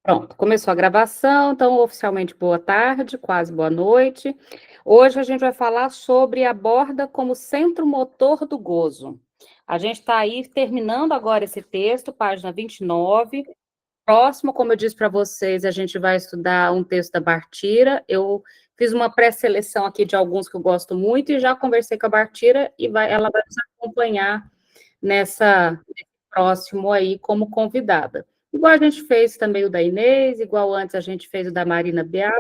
Pronto, começou a gravação, então oficialmente boa tarde, quase boa noite. Hoje a gente vai falar sobre a borda como centro motor do gozo. A gente está aí terminando agora esse texto, página 29. Próximo, como eu disse para vocês, a gente vai estudar um texto da Bartira. Eu fiz uma pré-seleção aqui de alguns que eu gosto muito e já conversei com a Bartira e ela vai nos acompanhar nesse próximo aí como convidada. Igual a gente fez também o da Inês, igual antes a gente fez o da Marina Bial,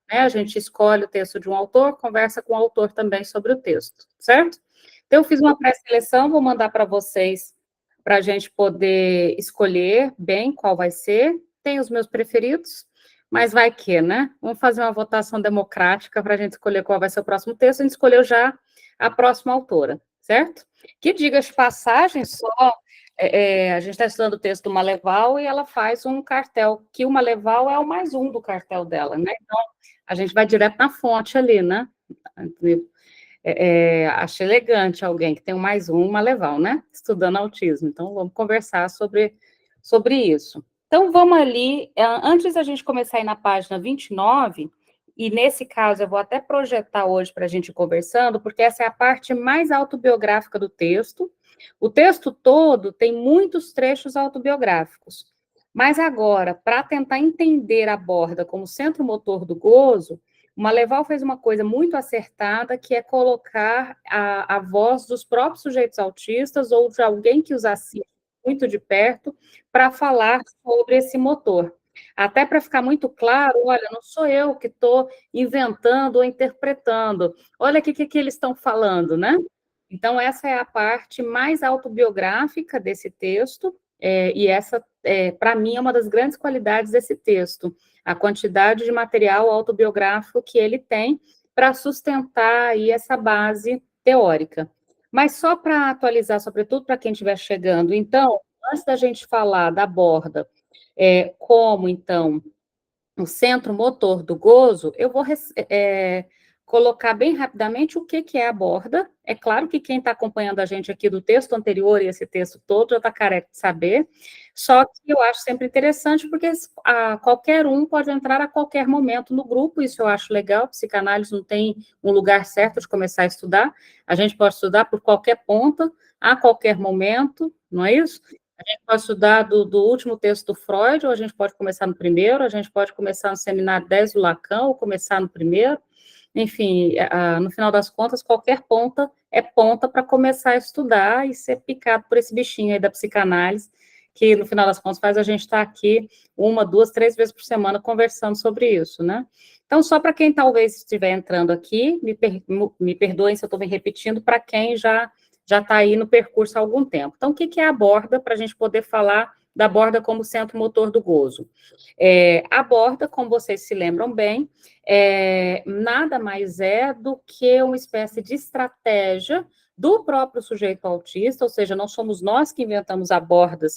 né? A gente escolhe o texto de um autor, conversa com o autor também sobre o texto, certo? Então, eu fiz uma pré-seleção, vou mandar para vocês para a gente poder escolher bem qual vai ser. Tem os meus preferidos, mas vai que, né? Vamos fazer uma votação democrática para a gente escolher qual vai ser o próximo texto. A gente escolheu já a próxima autora, certo? Que, diga de passagem, só a gente está estudando o texto do Maleval e ela faz um cartel, que o Maleval é o mais um do cartel dela, né? Então, a gente vai direto na fonte ali, né? Acho elegante alguém que tem um mais um Maleval, né? Estudando autismo. Então, vamos conversar sobre isso. Então, vamos ali. Antes da gente começar aí na página 29, e nesse caso eu vou até projetar hoje para a gente ir conversando, porque essa é a parte mais autobiográfica do texto. O texto todo tem muitos trechos autobiográficos. Mas agora, para tentar entender a borda como centro motor do gozo, o Maleval fez uma coisa muito acertada, que é colocar a voz dos próprios sujeitos autistas ou de alguém que os assiste muito de perto para falar sobre esse motor. Até para ficar muito claro, olha, não sou eu que estou inventando ou interpretando, olha o que eles estão falando, né? Então, essa é a parte mais autobiográfica desse texto, e essa, para mim, é uma das grandes qualidades desse texto, a quantidade de material autobiográfico que ele tem para sustentar aí essa base teórica. Mas só para atualizar, sobretudo para quem estiver chegando, então, antes da gente falar da borda, como, então, o centro motor do gozo, eu vou colocar bem rapidamente o que é a borda. É claro que quem está acompanhando a gente aqui do texto anterior e esse texto todo já está careca de saber, só que eu acho sempre interessante, porque qualquer um pode entrar a qualquer momento no grupo, isso eu acho legal, psicanálise não tem um lugar certo de começar a estudar, a gente pode estudar por qualquer ponta, a qualquer momento, não é isso? A gente pode estudar do último texto do Freud, ou a gente pode começar no primeiro, a gente pode começar no seminário 10 do Lacan, ou começar no primeiro. Enfim, no final das contas, qualquer ponta é ponta para começar a estudar e ser picado por esse bichinho aí da psicanálise, que no final das contas faz a gente estar aqui 1, 2, 3 vezes por semana conversando sobre isso, né? Então, só para quem talvez estiver entrando aqui, me perdoem se eu estou me repetindo, para quem já está aí no percurso há algum tempo. Então, o que é a borda, para a gente poder falar da borda como centro motor do gozo? A borda, como vocês se lembram bem, nada mais é do que uma espécie de estratégia do próprio sujeito autista, ou seja, não somos nós que inventamos a borda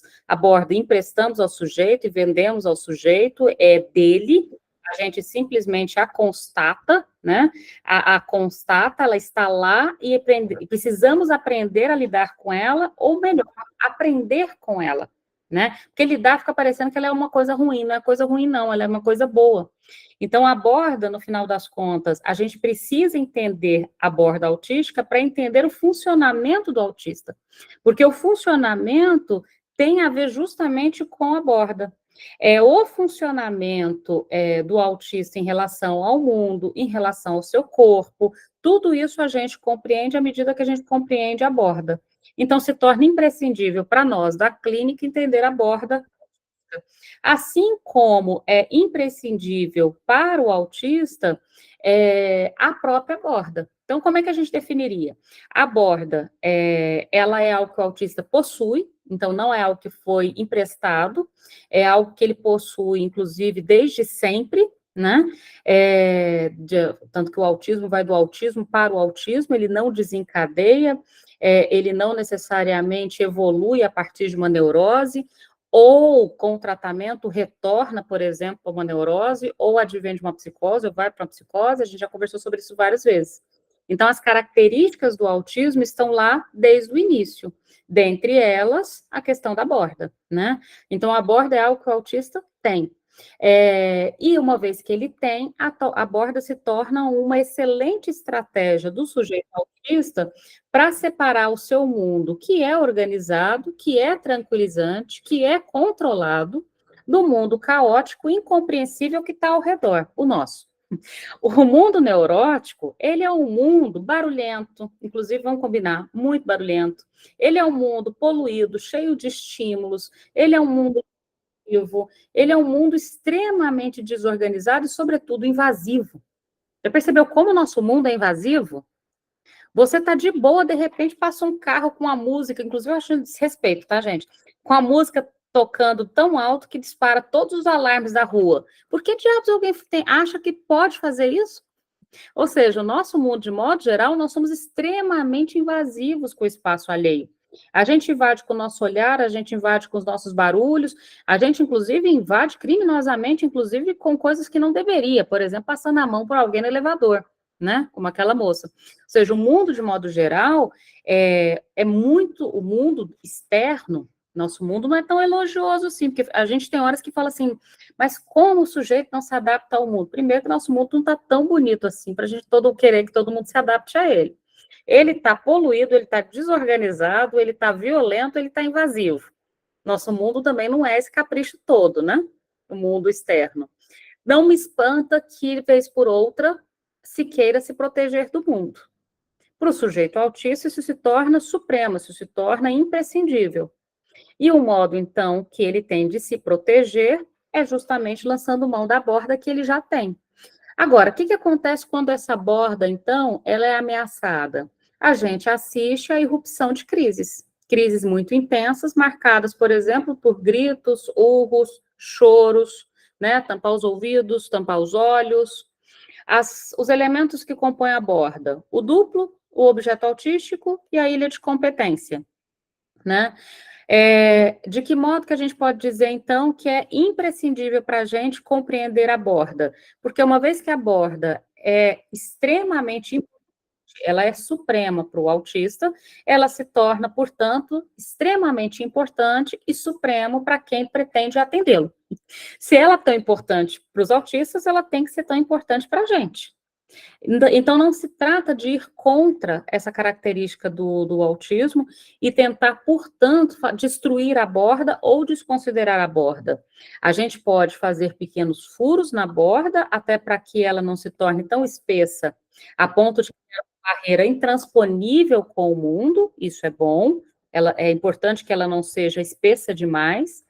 emprestamos ao sujeito e vendemos ao sujeito, é dele, a gente simplesmente a constata, né? A constata, ela está lá e precisamos aprender a lidar com ela, ou melhor, aprender com ela, né? Porque lidar fica parecendo que ela é uma coisa ruim, não é coisa ruim, não, ela é uma coisa boa. Então, a borda, no final das contas, a gente precisa entender a borda autística para entender o funcionamento do autista, porque o funcionamento tem a ver justamente com a borda. O funcionamento do autista em relação ao mundo, em relação ao seu corpo, tudo isso a gente compreende à medida que a gente compreende a borda. Então, se torna imprescindível para nós, da clínica, entender a borda. Assim como é imprescindível para o autista a própria borda. Então, como é que a gente definiria? A borda, ela é algo que o autista possui, então não é algo que foi emprestado, é algo que ele possui, inclusive, desde sempre, né? Tanto que o autismo vai do autismo para o autismo, ele não desencadeia, ele não necessariamente evolui a partir de uma neurose, ou com o tratamento retorna, por exemplo, para uma neurose, ou advém de uma psicose, ou vai para uma psicose, a gente já conversou sobre isso várias vezes. Então, as características do autismo estão lá desde o início, dentre elas, a questão da borda, né? Então, a borda é algo que o autista tem. E uma vez que ele tem, a borda se torna uma excelente estratégia do sujeito autista para separar o seu mundo, que é organizado, que é tranquilizante, que é controlado, do mundo caótico, incompreensível que está ao redor, o nosso. O mundo neurótico, ele é um mundo barulhento, inclusive, vamos combinar, muito barulhento. Ele é um mundo poluído, cheio de estímulos, ele é um mundo vivo, ele é um mundo extremamente desorganizado e, sobretudo, invasivo. Já percebeu como o nosso mundo é invasivo? Você está de boa, de repente passa um carro com a música, inclusive eu acho desrespeito, tá, gente? Com a música tocando tão alto que dispara todos os alarmes da rua. Por que diabos alguém acha que pode fazer isso? Ou seja, o nosso mundo, de modo geral, nós somos extremamente invasivos com o espaço alheio. A gente invade com o nosso olhar, a gente invade com os nossos barulhos, a gente, inclusive, invade criminosamente, inclusive com coisas que não deveria, por exemplo, passando a mão por alguém no elevador, né? Como aquela moça. Ou seja, o mundo, de modo geral, é muito, o mundo externo, nosso mundo não é tão elogioso assim, porque a gente tem horas que fala assim, mas como o sujeito não se adapta ao mundo? Primeiro que nosso mundo não está tão bonito assim, para a gente querer que todo mundo se adapte a ele. Ele está poluído, ele está desorganizado, ele está violento, ele está invasivo. Nosso mundo também não é esse capricho todo, né? O mundo externo. Não me espanta que, vez por outra, se queira se proteger do mundo. Para o sujeito autista, isso se torna supremo, isso se torna imprescindível. E o modo, então, que ele tem de se proteger é justamente lançando mão da borda que ele já tem. Agora, o que acontece quando essa borda, então, ela é ameaçada? A gente assiste à irrupção de crises muito intensas, marcadas, por exemplo, por gritos, urros, choros, né? Tampar os ouvidos, tampar os olhos. Os elementos que compõem a borda: o duplo, o objeto autístico e a ilha de competência, né? De que modo que a gente pode dizer, então, que é imprescindível para a gente compreender a borda? Porque uma vez que a borda é extremamente importante, ela é suprema para o autista, ela se torna, portanto, extremamente importante e supremo para quem pretende atendê-lo. Se ela é tão importante para os autistas, ela tem que ser tão importante para a gente. Então, não se trata de ir contra essa característica do autismo e tentar, portanto, destruir a borda ou desconsiderar a borda. A gente pode fazer pequenos furos na borda, até para que ela não se torne tão espessa, a ponto de ter uma barreira intransponível com o mundo, isso é bom, é importante que ela não seja espessa demais,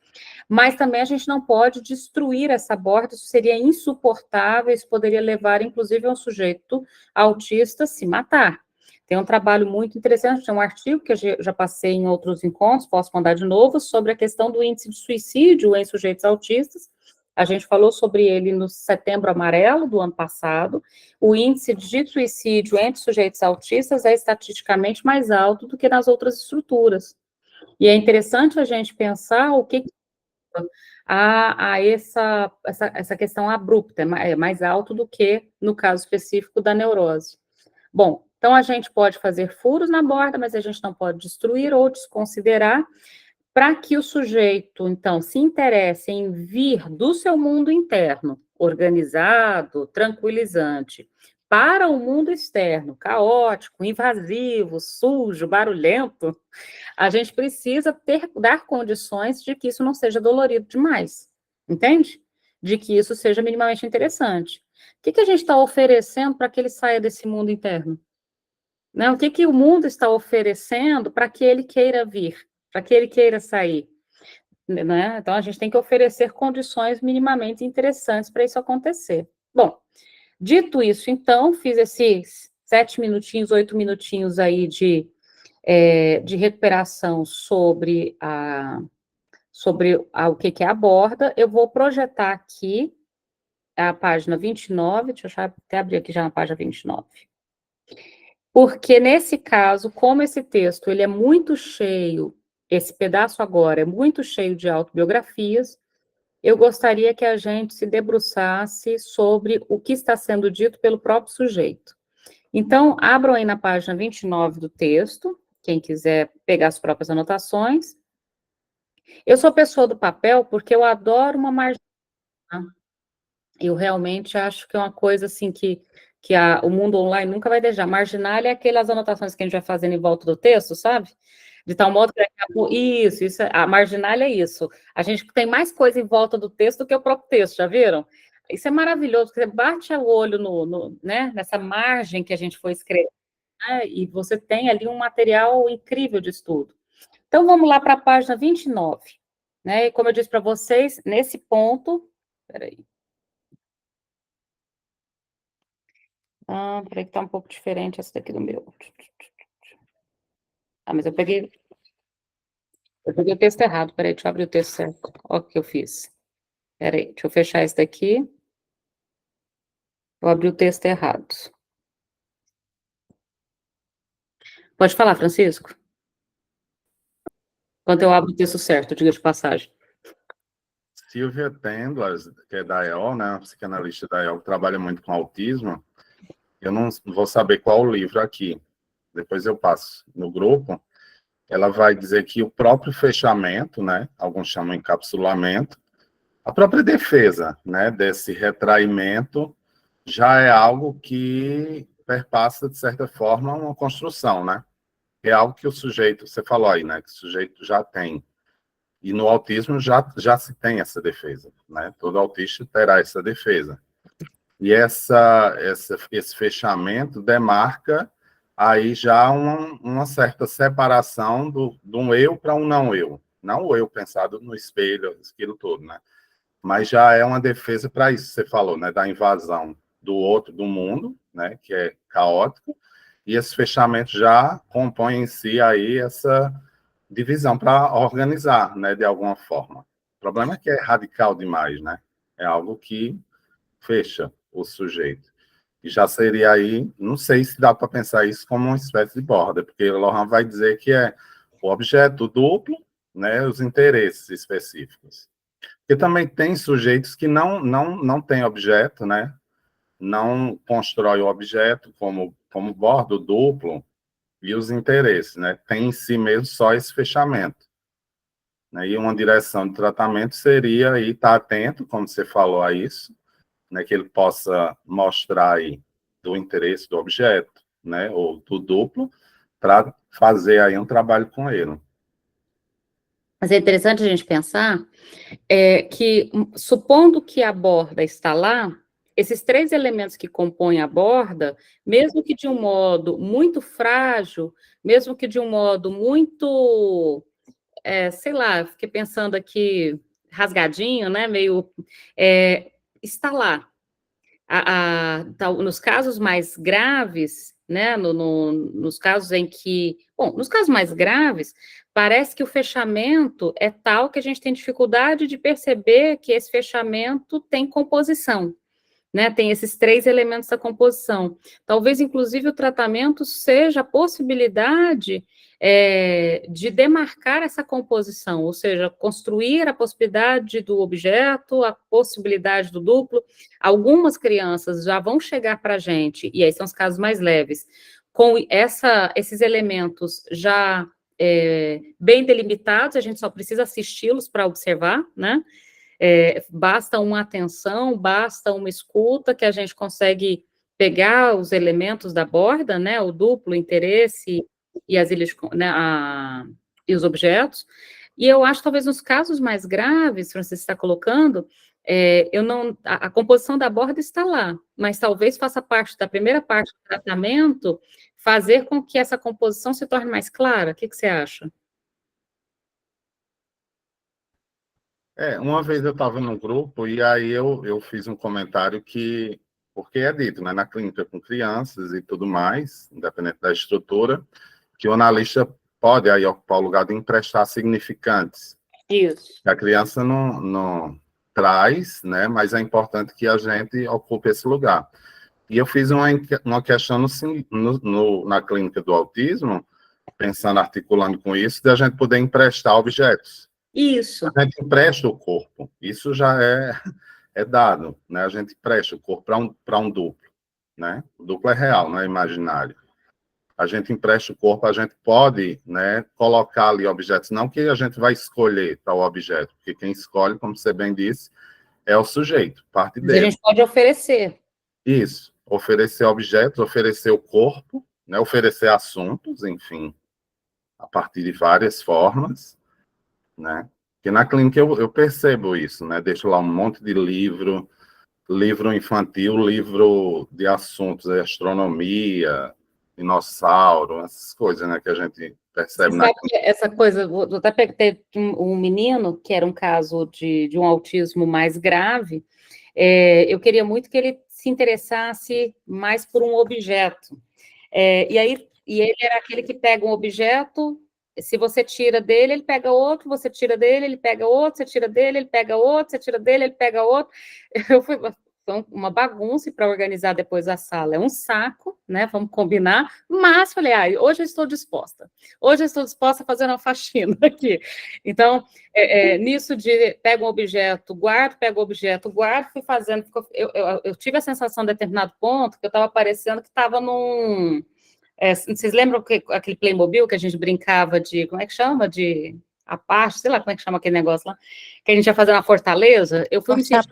mas também a gente não pode destruir essa borda, isso seria insuportável, isso poderia levar, inclusive, ao sujeito autista se matar. Tem um trabalho muito interessante, tem um artigo que eu já passei em outros encontros, posso mandar de novo, sobre a questão do índice de suicídio em sujeitos autistas. A gente falou sobre ele no Setembro Amarelo do ano passado. O índice de suicídio entre sujeitos autistas é estatisticamente mais alto do que nas outras estruturas. E é interessante a gente pensar o que essa questão abrupta, é mais alto do que no caso específico da neurose. Bom, então a gente pode fazer furos na borda, mas a gente não pode destruir ou desconsiderar, para que o sujeito, então, se interesse em vir do seu mundo interno, organizado, tranquilizante, para o mundo externo, caótico, invasivo, sujo, barulhento, a gente precisa dar condições de que isso não seja dolorido demais, entende? De que isso seja minimamente interessante. O que a gente está oferecendo para que ele saia desse mundo interno? Né? O que o mundo está oferecendo para que ele queira vir, para que ele queira sair? Né? Então, a gente tem que oferecer condições minimamente interessantes para isso acontecer. Bom, dito isso, então, fiz esses 7 minutinhos, 8 minutinhos aí de recuperação sobre o que é a borda. Eu vou projetar aqui a página 29, deixa eu até abrir aqui já na página 29. Porque, nesse caso, como esse texto ele é muito cheio, esse pedaço agora é muito cheio de autobiografias, eu gostaria que a gente se debruçasse sobre o que está sendo dito pelo próprio sujeito. Então, abram aí na página 29 do texto, quem quiser pegar as próprias anotações. Eu sou pessoa do papel porque eu adoro uma margem tá? Eu realmente acho que é uma coisa assim que o mundo online nunca vai deixar. Marginal é aquelas anotações que a gente vai fazendo em volta do texto, sabe? De tal modo que isso, a marginal é isso. A gente tem mais coisa em volta do texto do que o próprio texto, já viram? Isso é maravilhoso, porque você bate o olho né, nessa margem que a gente foi escrever, né, e você tem ali um material incrível de estudo. Então, vamos lá para a página 29. Né? E como eu disse para vocês, nesse ponto. Peraí. Peraí que está um pouco diferente essa daqui do meu. Mas eu peguei o texto errado. Peraí, deixa eu abrir o texto certo. Olha o que eu fiz. Peraí, deixa eu fechar esse daqui. Eu abri o texto errado. Pode falar, Francisco? Enquanto eu abro o texto certo, diga de passagem. Silvia Tendlas, que é da EO, né, psicanalista da EO, que trabalha muito com autismo, eu não vou saber qual o livro aqui, depois eu passo no grupo, ela vai dizer que o próprio fechamento, né, alguns chamam encapsulamento, a própria defesa, né, desse retraimento já é algo que perpassa, de certa forma, uma construção, né? É algo que o sujeito, você falou aí, né, que o sujeito já tem. E no autismo já se tem essa defesa, né? Todo autista terá essa defesa. E esse fechamento demarca aí já uma certa separação de um eu para um não eu. Não o eu pensado no espelho, aquilo todo, né? Mas já é uma defesa para isso, você falou, né? Da invasão do outro, do mundo, né? Que é caótico. E esse fechamento já compõe em si aí essa divisão para organizar, né, de alguma forma. O problema é que é radical demais, né? É algo que fecha o sujeito. E já seria aí, não sei se dá para pensar isso como uma espécie de borda, porque o Lohan vai dizer que é o objeto duplo, né, os interesses específicos. Porque também tem sujeitos que não têm objeto, né? Não constrói o objeto como bordo duplo, e os interesses, né? Tem em si mesmo só esse fechamento. Né? E uma direção de tratamento seria aí estar atento, como você falou, a isso, né? Que ele possa mostrar aí do interesse do objeto, né? Ou do duplo, para fazer aí um trabalho com ele. Mas é interessante a gente pensar que, supondo que a borda está lá, esses três elementos que compõem a borda, mesmo que de um modo muito frágil, mesmo que de um modo muito, sei lá, fiquei pensando aqui, rasgadinho, né, meio, está lá. Nos casos mais graves, né, nos casos em que, bom, nos casos mais graves, parece que o fechamento é tal que a gente tem dificuldade de perceber que esse fechamento tem composição, né? Tem esses três elementos da composição. Talvez, inclusive, o tratamento seja a possibilidade de demarcar essa composição, ou seja, construir a possibilidade do objeto, a possibilidade do duplo. Algumas crianças já vão chegar para a gente, e aí são os casos mais leves, com esses elementos já bem delimitados, a gente só precisa assisti-los para observar, né? Basta uma atenção, basta uma escuta, que a gente consegue pegar os elementos da borda, né, o duplo interesse e as ilhas, né, e os objetos. E eu acho, talvez, nos casos mais graves, Francisco está colocando, eu não, a composição da borda está lá, mas talvez faça parte da primeira parte do tratamento, fazer com que essa composição se torne mais clara. O que você acha? Uma vez eu estava no grupo e aí eu fiz um comentário que, porque é dito, né, na clínica com crianças e tudo mais, independente da estrutura, que o analista pode aí ocupar o lugar de emprestar significantes. Isso. A criança não traz, né, mas é importante que a gente ocupe esse lugar. E eu fiz uma questão na clínica do autismo, pensando, articulando com isso, de a gente poder emprestar objetos. Isso. A gente empresta o corpo, isso já é dado, né? A gente empresta o corpo para um duplo, né? O duplo é real, não é imaginário. A gente empresta o corpo, a gente pode, né, colocar ali objetos, não que a gente vai escolher tal objeto, porque quem escolhe, como você bem disse, é o sujeito, parte Mas a dele. gente pode oferecer. Isso, oferecer objetos, oferecer o corpo, né, oferecer assuntos, enfim, a partir de várias formas, né? Que na clínica eu percebo isso, né? Deixo lá um monte de livro infantil, livro de assuntos, astronomia, dinossauro, essas coisas, né, que a gente Você percebe na sabe que clínica. essa coisa, vou até teve um menino, que era um caso de um autismo mais grave, eu queria muito que ele se interessasse mais por um objeto. E ele era aquele que pega um objeto, se você tira dele, ele pega outro, você tira dele, ele pega outro, você tira dele, ele pega outro, você tira dele, ele pega outro. Foi uma bagunça para organizar depois a sala. É um saco, né? Vamos combinar. Mas falei, hoje eu estou disposta. Hoje eu estou disposta a fazer uma faxina aqui. Então, nisso de pega um objeto, guardo, pega o objeto, guardo, fui fazendo. Eu tive a sensação, a determinado ponto, que eu estava parecendo que estava num. Vocês lembram aquele Playmobil que a gente brincava de, como é que chama? De Apache, sei lá como é que chama aquele negócio lá, que a gente ia fazer na Fortaleza? Eu fui me sentindo...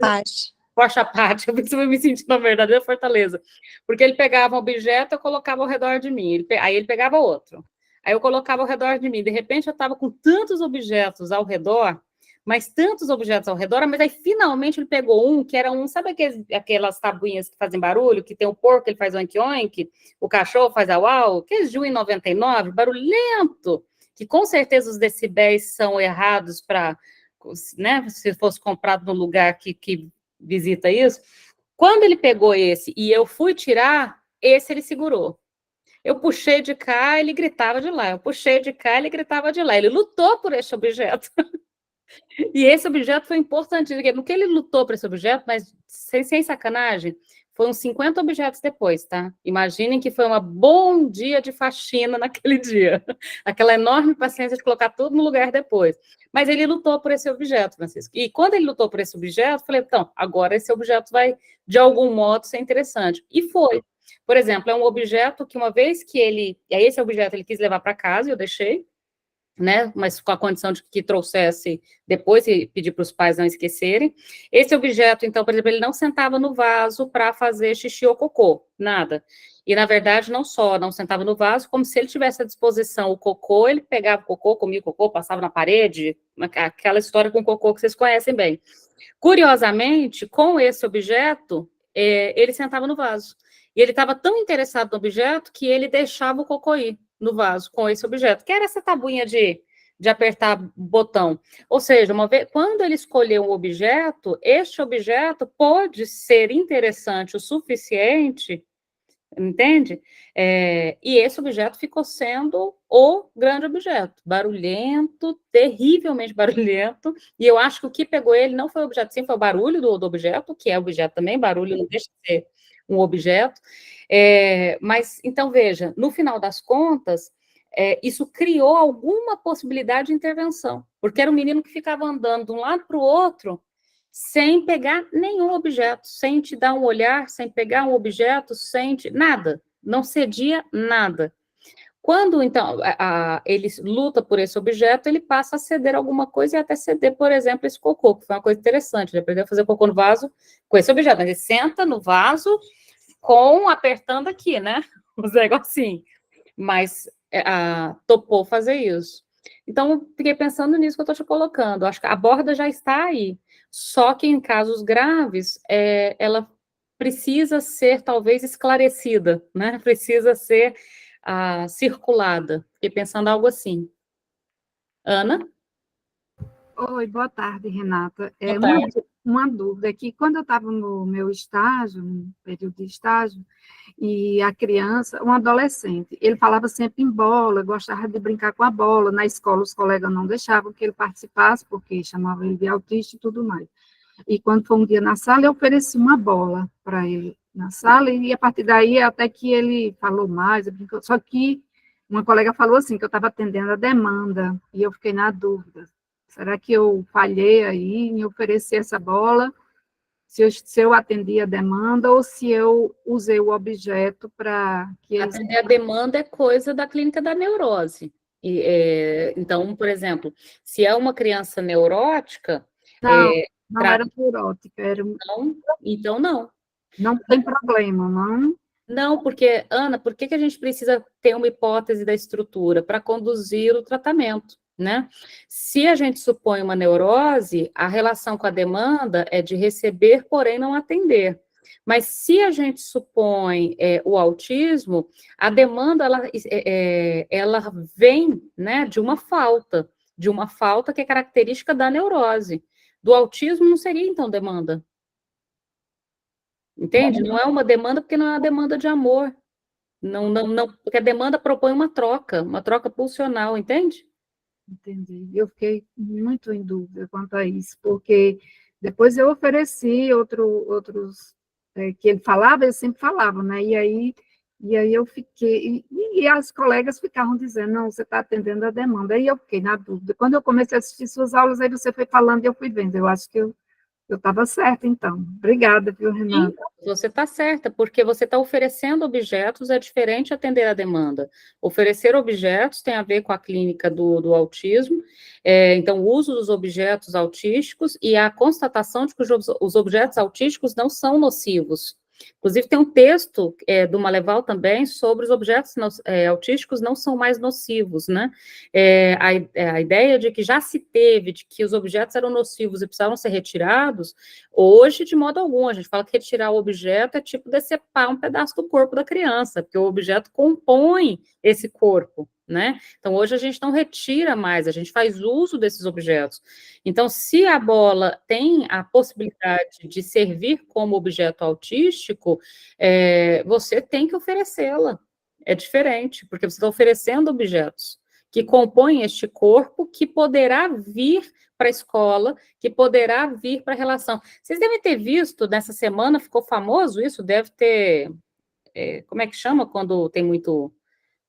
Forte Apache, eu fui me sentindo na verdadeira Fortaleza. Porque ele pegava um objeto, eu colocava ao redor de mim, aí ele pegava outro. Aí eu colocava ao redor de mim. De repente, eu estava com tantos objetos ao redor, mas tantos objetos ao redor, mas aí finalmente ele pegou um, que era um, sabe aquelas tabuinhas que fazem barulho, que tem o porco, ele faz oink-oink, o cachorro faz au-au, que é de 1,99, barulhento, que com certeza os decibéis são errados para, né, se fosse comprado no lugar que visita isso. Quando ele pegou esse e eu fui tirar, esse ele segurou. Eu puxei de cá, ele gritava de lá. Eu puxei de cá, ele gritava de lá. Ele lutou por esse objeto. E esse objeto foi importante. No que ele lutou por esse objeto, mas sem sacanagem, foi uns 50 objetos depois, tá? Imaginem que foi um bom dia de faxina naquele dia. Aquela enorme paciência de colocar tudo no lugar depois. Mas ele lutou por esse objeto, Francisco. E quando ele lutou por esse objeto, eu falei, então, agora esse objeto vai, de algum modo, ser interessante. E foi. Por exemplo, é um objeto que uma vez que ele... E aí esse objeto ele quis levar para casa, eu deixei, né, mas com a condição de que trouxesse depois e pedir para os pais não esquecerem. Esse objeto, então, por exemplo, ele não sentava no vaso para fazer xixi ou cocô, nada. E, na verdade, não só não sentava no vaso, como se ele tivesse à disposição o cocô, ele pegava o cocô, comia o cocô, passava na parede, aquela história com o cocô que vocês conhecem bem. Curiosamente, com esse objeto, ele sentava no vaso. E ele estava tão interessado no objeto que ele deixava o cocô ir no vaso com esse objeto, que era essa tabuinha de apertar botão. Ou seja, quando ele escolheu um objeto, este objeto pode ser interessante o suficiente, entende? E esse objeto ficou sendo o grande objeto, barulhento, terrivelmente barulhento, e eu acho que o que pegou ele não foi o objeto, sim, foi o barulho do objeto, que é objeto também, barulho não deixa de ser um objeto, mas, então, veja, no final das contas, isso criou alguma possibilidade de intervenção, porque era um menino que ficava andando de um lado para o outro, sem pegar nenhum objeto, sem te dar um olhar, sem pegar um objeto, nada, não cedia nada. Quando, então, ele luta por esse objeto, ele passa a ceder alguma coisa e até ceder, por exemplo, esse cocô, que foi uma coisa interessante, ele aprendeu a fazer cocô no vaso com esse objeto, mas ele senta no vaso apertando aqui, né, os negocinhos, mas topou fazer isso. Então, fiquei pensando nisso que eu estou te colocando, acho que a borda já está aí, só que em casos graves, ela precisa ser, talvez, esclarecida, né, precisa ser circulada, fiquei pensando algo assim. Ana? Oi, boa tarde, Renata. Boa tarde. Uma dúvida que quando eu estava no meu estágio, no período de estágio, e a criança, um adolescente, ele falava sempre em bola, gostava de brincar com a bola, na escola os colegas não deixavam que ele participasse, porque chamavam ele de autista e tudo mais. E quando foi um dia na sala, eu ofereci uma bola para ele na sala, e a partir daí, até que ele falou mais, brincou, só que uma colega falou assim, que eu estava atendendo a demanda, e eu fiquei na dúvida. Será que eu falhei aí em oferecer essa bola? Se eu atendi a demanda ou se eu usei o objeto para que eles... Atender a demanda é coisa da clínica da neurose. Então, por exemplo, se é uma criança neurótica... Não, Não era neurótica, Não, então não. não tem problema, não? Não, porque, Ana, por que a gente precisa ter uma hipótese da estrutura? Para conduzir o tratamento, né? Se a gente supõe uma neurose, a relação com a demanda é de receber, porém não atender. Mas se a gente supõe o autismo, a demanda, ela vem, né, de uma falta que é característica da neurose. Do autismo não seria, então, demanda. Entende? Não é uma demanda porque não é uma demanda de amor. Não, porque a demanda propõe uma troca pulsional, entende? Entendi. Eu fiquei muito em dúvida quanto a isso, porque depois eu ofereci outros que ele falava, ele sempre falava, né? E aí eu fiquei, e as colegas ficavam dizendo, não, você está atendendo a demanda. Aí eu fiquei na dúvida. Quando eu comecei a assistir suas aulas, aí você foi falando e eu fui vendo. Eu acho que eu estava certa, então. Obrigada, viu, Renata? Sim, você está certa, porque você está oferecendo objetos, é diferente de atender a demanda. Oferecer objetos tem a ver com a clínica do autismo, então o uso dos objetos autísticos e a constatação de que os objetos autísticos não são nocivos. Inclusive, tem um texto do Maleval também sobre os objetos autísticos não são mais nocivos, né? A ideia de que já se teve, de que os objetos eram nocivos e precisavam ser retirados, hoje, de modo algum, a gente fala que retirar o objeto é tipo decepar um pedaço do corpo da criança, porque o objeto compõe esse corpo, né? Então, hoje a gente não retira mais, a gente faz uso desses objetos. Então, se a bola tem a possibilidade de servir como objeto autístico, você tem que oferecê-la. É diferente, porque você está oferecendo objetos que compõem este corpo, que poderá vir para a escola, que poderá vir para a relação. Vocês devem ter visto, nessa semana ficou famoso isso, deve ter, como é que chama quando tem muito,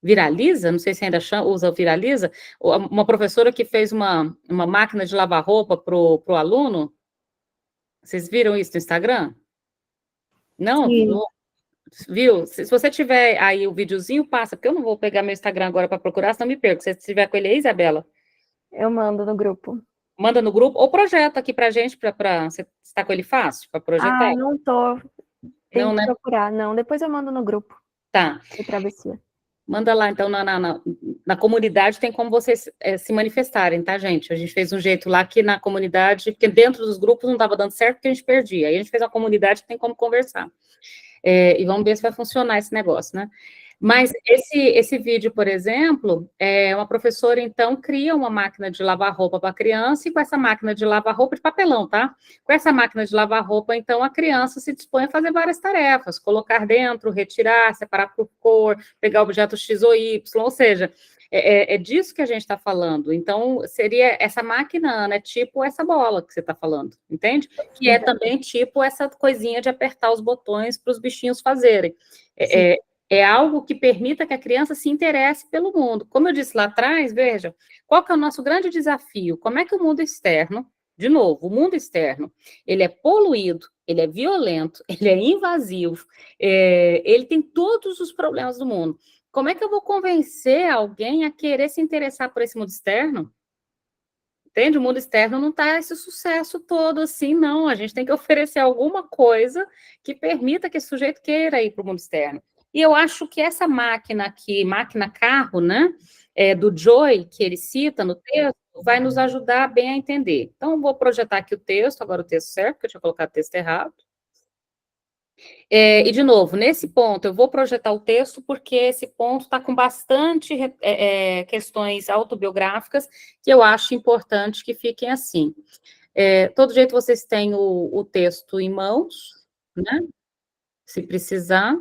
viraliza, não sei se ainda usa viraliza, uma professora que fez uma máquina de lavar roupa para o aluno, vocês viram isso no Instagram? Não? Sim. Não? Viu? Se você tiver aí o videozinho, passa, porque eu não vou pegar meu Instagram agora para procurar, senão me perco. Se você estiver com ele aí, Isabela, Eu mando no grupo. manda no grupo, ou projeta aqui pra gente, você está com ele fácil para projetar? Ah, não tô. Tem Não, que né? procurar. Não, depois eu mando no grupo Tá. de travessia. Manda lá, então, na comunidade tem como vocês se manifestarem, tá, gente? A gente fez um jeito lá que na comunidade, porque dentro dos grupos não estava dando certo, porque a gente perdia. Aí a gente fez uma comunidade que tem como conversar. E vamos ver se vai funcionar esse negócio, né? Mas esse vídeo, por exemplo, uma professora, então, cria uma máquina de lavar roupa para a criança, e com essa máquina de lavar roupa de papelão, tá? Com essa máquina de lavar roupa, então, a criança se dispõe a fazer várias tarefas, colocar dentro, retirar, separar por cor, pegar objeto X ou Y, ou seja, é disso que a gente está falando. Então, seria essa máquina, Ana, é tipo essa bola que você está falando, entende? Que é também tipo essa coisinha de apertar os botões para os bichinhos fazerem. É algo que permita que a criança se interesse pelo mundo. Como eu disse lá atrás, veja, qual que é o nosso grande desafio? Como é que o mundo externo, de novo, o mundo externo, ele é poluído, ele é violento, ele é invasivo, ele tem todos os problemas do mundo. Como é que eu vou convencer alguém a querer se interessar por esse mundo externo? Entende? O mundo externo não está esse sucesso todo assim, não. A gente tem que oferecer alguma coisa que permita que esse sujeito queira ir para o mundo externo. E eu acho que essa máquina aqui, máquina carro, né, do Joy, que ele cita no texto, vai nos ajudar bem a entender. Então, eu vou projetar aqui o texto, agora o texto certo, porque eu tinha colocado o texto errado. E, de novo, nesse ponto, eu vou projetar o texto porque esse ponto está com bastante questões autobiográficas que eu acho importante que fiquem assim. Todo jeito, vocês têm o texto em mãos, né? Se precisar,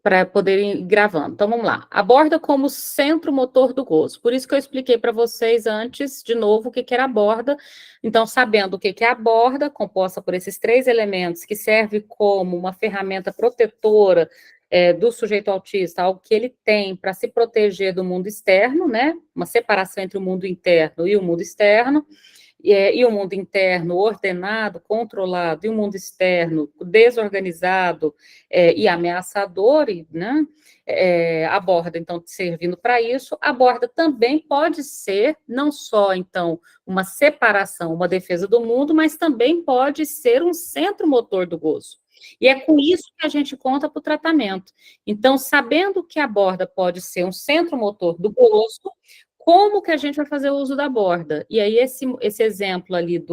para poderem ir gravando. Então, vamos lá. Aborda como centro motor do gozo. Por isso que eu expliquei para vocês antes, de novo, o que era a borda. Então, sabendo o que é a borda, composta por esses 3 elementos, que serve como uma ferramenta protetora do sujeito autista, algo que ele tem para se proteger do mundo externo, né? Uma separação entre o mundo interno e o mundo externo. e o mundo interno ordenado, controlado, e o mundo externo desorganizado e ameaçador, né? A borda, então, servindo para isso, a borda também pode ser, não só, então, uma separação, uma defesa do mundo, mas também pode ser um centro motor do gozo. E é com isso que a gente conta para o tratamento. Então, sabendo que a borda pode ser um centro motor do gozo, como que a gente vai fazer o uso da borda? E aí, esse exemplo ali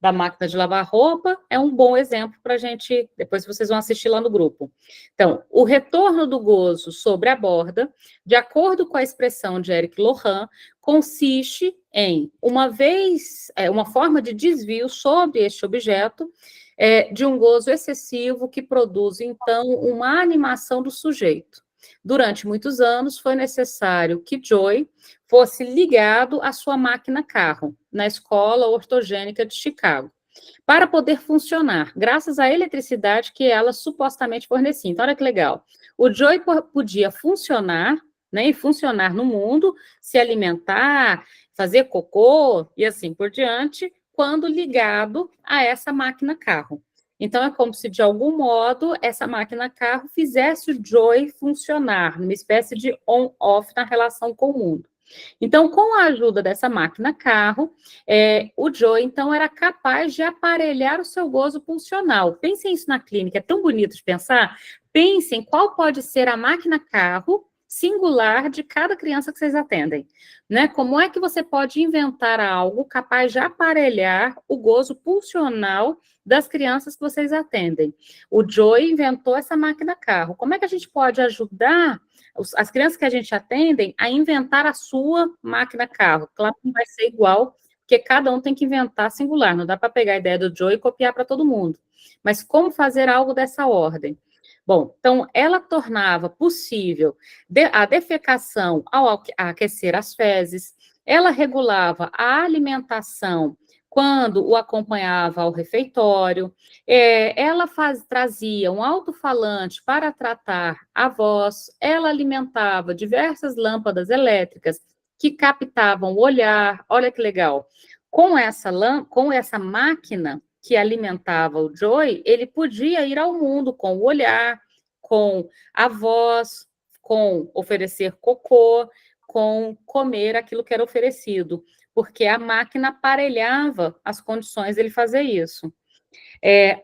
da máquina de lavar roupa é um bom exemplo para a gente, depois vocês vão assistir lá no grupo. Então, o retorno do gozo sobre a borda, de acordo com a expressão de Eric Lohan, consiste em uma forma de desvio sobre este objeto, de um gozo excessivo que produz, então, uma animação do sujeito. Durante muitos anos, foi necessário que Joy fosse ligado à sua máquina-carro, na escola ortogênica de Chicago, para poder funcionar, graças à eletricidade que ela supostamente fornecia. Então, olha que legal. O Joy podia funcionar, né, e funcionar no mundo, se alimentar, fazer cocô e assim por diante, quando ligado a essa máquina-carro. Então, é como se, de algum modo, essa máquina-carro fizesse o Joy funcionar, numa espécie de on-off na relação com o mundo. Então, com a ajuda dessa máquina-carro, o Joy, então, era capaz de aparelhar o seu gozo pulsional. Pensem isso na clínica, é tão bonito de pensar. Pensem qual pode ser a máquina-carro singular de cada criança que vocês atendem, né? Como é que você pode inventar algo capaz de aparelhar o gozo pulsional das crianças que vocês atendem? O Joy inventou essa máquina-carro. Como é que a gente pode ajudar as crianças que a gente atendem a inventar a sua máquina-carro? Claro que não vai ser igual, porque cada um tem que inventar singular. Não dá para pegar a ideia do Joy e copiar para todo mundo. Mas como fazer algo dessa ordem? Bom, então, ela tornava possível a defecação ao aquecer as fezes, ela regulava a alimentação quando o acompanhava ao refeitório, ela trazia um alto-falante para tratar a voz, ela alimentava diversas lâmpadas elétricas que captavam o olhar, olha que legal. Com essa máquina que alimentava o Joy, ele podia ir ao mundo com o olhar, com a voz, com oferecer cocô, com comer aquilo que era oferecido, porque a máquina aparelhava as condições dele fazer isso.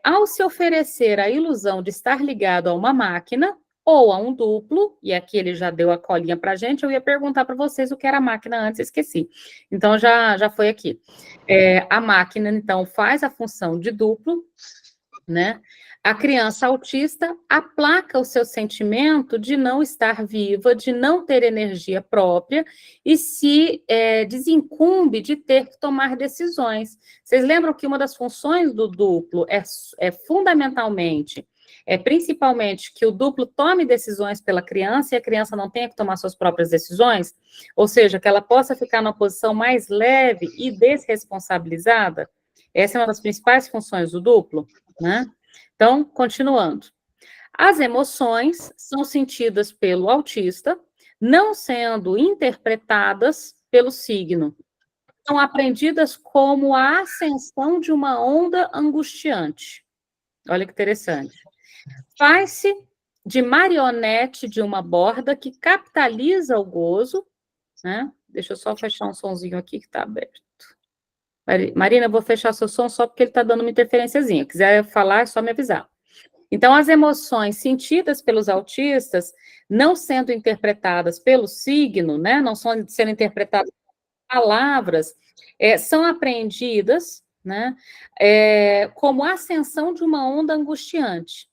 Ao se oferecer a ilusão de estar ligado a uma máquina ou a um duplo, e aqui ele já deu a colinha para a gente, eu ia perguntar para vocês o que era a máquina antes, esqueci. Então, já foi aqui. A máquina, então, faz a função de duplo, né? A criança autista aplaca o seu sentimento de não estar viva, de não ter energia própria e se desincumbe de ter que tomar decisões. Vocês lembram que uma das funções do duplo é fundamentalmente, principalmente que o duplo tome decisões pela criança e a criança não tenha que tomar suas próprias decisões? Ou seja, que ela possa ficar numa posição mais leve e desresponsabilizada? Essa é uma das principais funções do duplo, né? Então, continuando. As emoções são sentidas pelo autista, não sendo interpretadas pelo signo. São aprendidas como a ascensão de uma onda angustiante. Olha que interessante. Faz-se de marionete de uma borda que capitaliza o gozo, né? Deixa eu só fechar um sonzinho aqui que está aberto. Marina, eu vou fechar seu som só porque ele está dando uma interferenciazinha. Se quiser falar, é só me avisar. Então, as emoções sentidas pelos autistas, não sendo interpretadas pelo signo, né, não são sendo interpretadas por palavras, são apreendidas, né, como a ascensão de uma onda angustiante.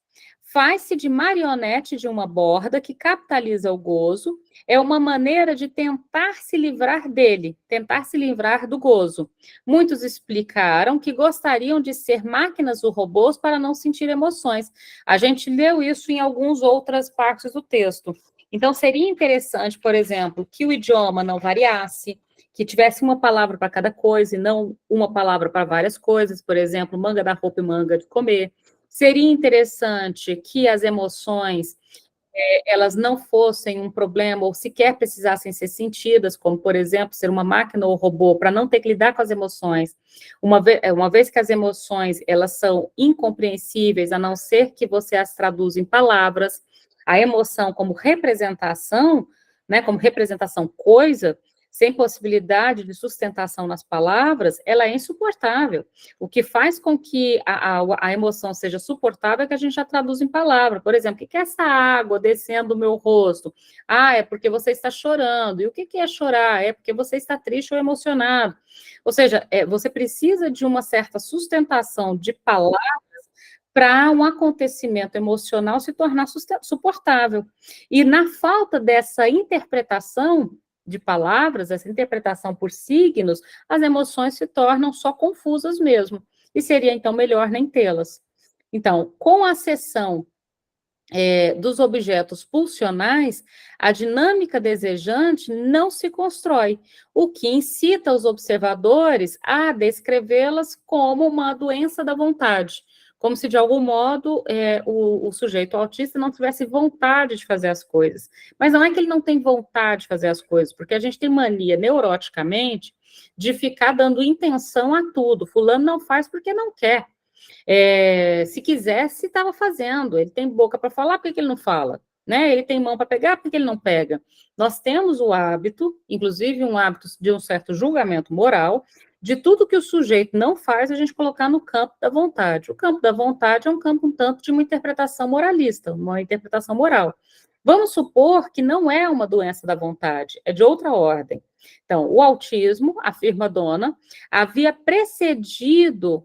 Faz-se de marionete de uma borda que capitaliza o gozo, é uma maneira de tentar se livrar dele, tentar se livrar do gozo. Muitos explicaram que gostariam de ser máquinas ou robôs para não sentir emoções. A gente leu isso em algumas outras partes do texto. Então, seria interessante, por exemplo, que o idioma não variasse, que tivesse uma palavra para cada coisa e não uma palavra para várias coisas, por exemplo, manga da roupa e manga de comer. Seria interessante que as emoções elas não fossem um problema ou sequer precisassem ser sentidas, como, por exemplo, ser uma máquina ou robô, para não ter que lidar com as emoções, uma vez que as emoções, elas são incompreensíveis, a não ser que você as traduza em palavras, a emoção como representação, né, como representação coisa, sem possibilidade de sustentação nas palavras, ela é insuportável. O que faz com que a emoção seja suportável é que a gente já traduz em palavra. Por exemplo, o que é essa água descendo do meu rosto? Ah, é porque você está chorando. E o que é chorar? É porque você está triste ou emocionado. Ou seja, você precisa de uma certa sustentação de palavras para um acontecimento emocional se tornar suportável. E na falta dessa interpretação de palavras, essa interpretação por signos, as emoções se tornam só confusas mesmo. E seria, então, melhor nem tê-las. Então, com a seção dos objetos pulsionais, a dinâmica desejante não se constrói, o que incita os observadores a descrevê-las como uma doença da vontade, como se, de algum modo, o sujeito autista não tivesse vontade de fazer as coisas. Mas não é que ele não tem vontade de fazer as coisas, porque a gente tem mania, neuroticamente, de ficar dando intenção a tudo. Fulano não faz porque não quer. Se quisesse, estava fazendo. Ele tem boca para falar, por que ele não fala? Né? Ele tem mão para pegar, por que ele não pega? Nós temos o hábito, inclusive um hábito de um certo julgamento moral, de tudo que o sujeito não faz, a gente colocar no campo da vontade. O campo da vontade é um campo um tanto de uma interpretação moralista, uma interpretação moral. Vamos supor que não é uma doença da vontade, é de outra ordem. Então, o autismo, afirma a dona, havia precedido,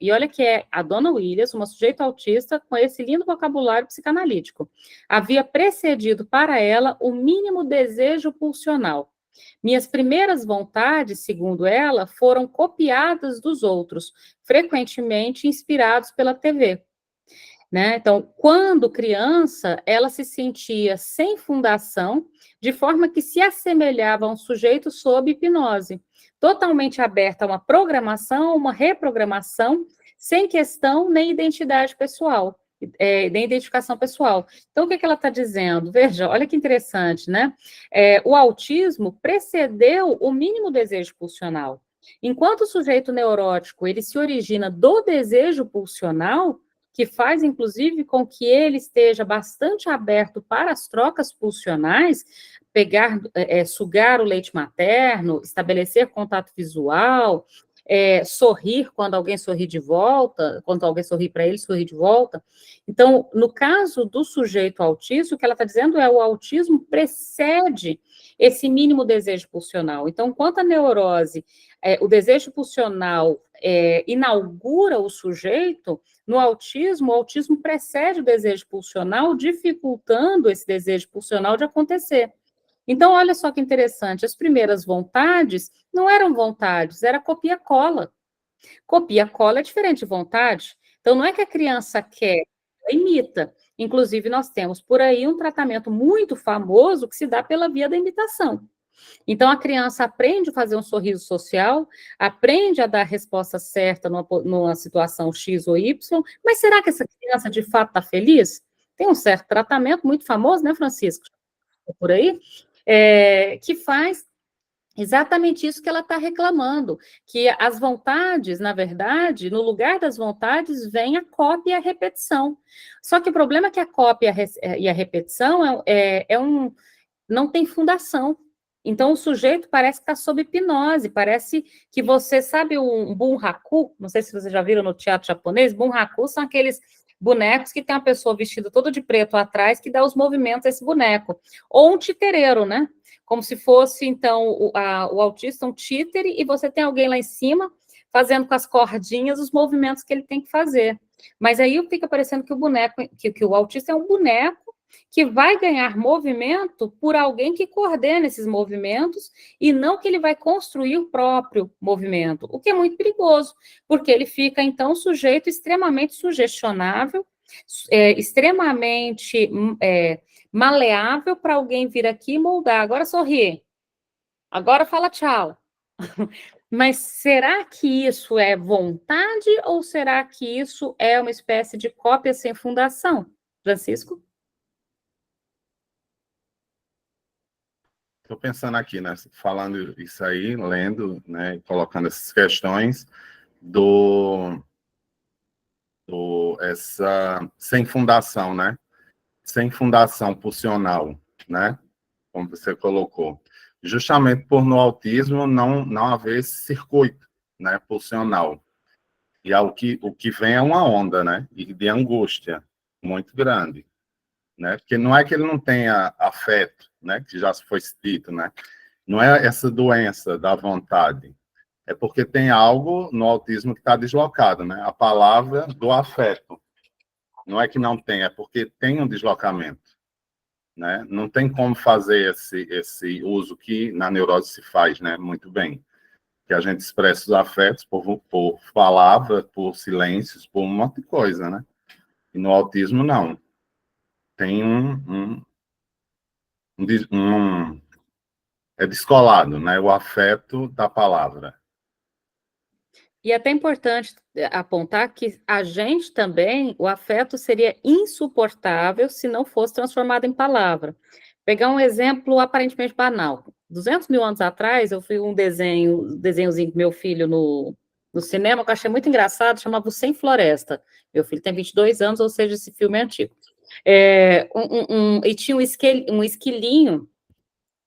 e olha que é a dona Williams, uma sujeita autista com esse lindo vocabulário psicanalítico, havia precedido para ela o mínimo desejo pulsional. Minhas primeiras vontades, segundo ela, foram copiadas dos outros, frequentemente inspirados pela TV. Né? Então, quando criança, ela se sentia sem fundação, de forma que se assemelhava a um sujeito sob hipnose, totalmente aberta a uma programação, uma reprogramação, sem questão nem identidade pessoal, nem identificação pessoal. Então, o que ela está dizendo? Veja, olha que interessante, né? O autismo precedeu o mínimo desejo pulsional. Enquanto o sujeito neurótico, ele se origina do desejo pulsional, que faz, inclusive, com que ele esteja bastante aberto para as trocas pulsionais, sugar o leite materno, estabelecer contato visual, sorrir quando alguém sorri de volta, quando alguém sorri para ele, sorrir de volta. Então, no caso do sujeito autista, o que ela está dizendo é o autismo precede esse mínimo desejo pulsional. Então, enquanto a neurose, o desejo pulsional inaugura o sujeito, no autismo, o autismo precede o desejo pulsional, dificultando esse desejo pulsional de acontecer. Então, olha só que interessante, as primeiras vontades não eram vontades, era copia-cola. Copia-cola é diferente de vontade. Então, não é que a criança quer, ela imita. Inclusive, nós temos por aí um tratamento muito famoso que se dá pela via da imitação. Então, a criança aprende a fazer um sorriso social, aprende a dar a resposta certa numa situação X ou Y, mas será que essa criança de fato está feliz? Tem um certo tratamento muito famoso, né, Francisco? Por aí, que faz exatamente isso que ela está reclamando, que as vontades, na verdade, no lugar das vontades, vem a cópia e a repetição. Só que o problema é que a cópia e a repetição não tem fundação. Então, o sujeito parece que está sob hipnose, parece que você sabe um bunraku, não sei se vocês já viram no teatro japonês, bunraku são aqueles bonecos que tem uma pessoa vestida toda de preto atrás que dá os movimentos a esse boneco. Ou um titereiro, né? Como se fosse, então, o autista um títere e você tem alguém lá em cima fazendo com as cordinhas os movimentos que ele tem que fazer. Mas aí fica parecendo que o boneco, que o autista é um boneco que vai ganhar movimento por alguém que coordena esses movimentos e não que ele vai construir o próprio movimento, o que é muito perigoso, porque ele fica, então, sujeito extremamente sugestionável, extremamente maleável para alguém vir aqui e moldar. Agora sorri, agora fala tchau. Mas será que isso é vontade ou será que isso é uma espécie de cópia sem fundação? Francisco? Estou pensando aqui, né, falando isso aí, lendo, né, colocando essas questões sem fundação, né? Sem fundação pulsional, né? Como você colocou. Justamente por no autismo não haver esse circuito, né, pulsional. E o que vem é uma onda, né? E de angústia muito grande, né? Porque não é que ele não tenha afeto, né? Que já foi dito, né? Não é essa doença da vontade. É porque tem algo no autismo que está deslocado, né? A palavra do afeto. Não é que não tem, é porque tem um deslocamento, né? Não tem como fazer esse uso que na neurose se faz, né? Muito bem. Que a gente expressa os afetos por palavra, por silêncios, por um monte de coisa, né? E no autismo, não. Tem é descolado, né? O afeto da palavra. E é até importante apontar que a gente também, o afeto seria insuportável se não fosse transformado em palavra. Pegar um exemplo aparentemente banal. 200 mil anos atrás, eu fui um desenhozinho com meu filho no cinema, que eu achei muito engraçado, chamava O Sem Floresta. Meu filho tem 22 anos, ou seja, esse filme é antigo. E tinha um esquilinho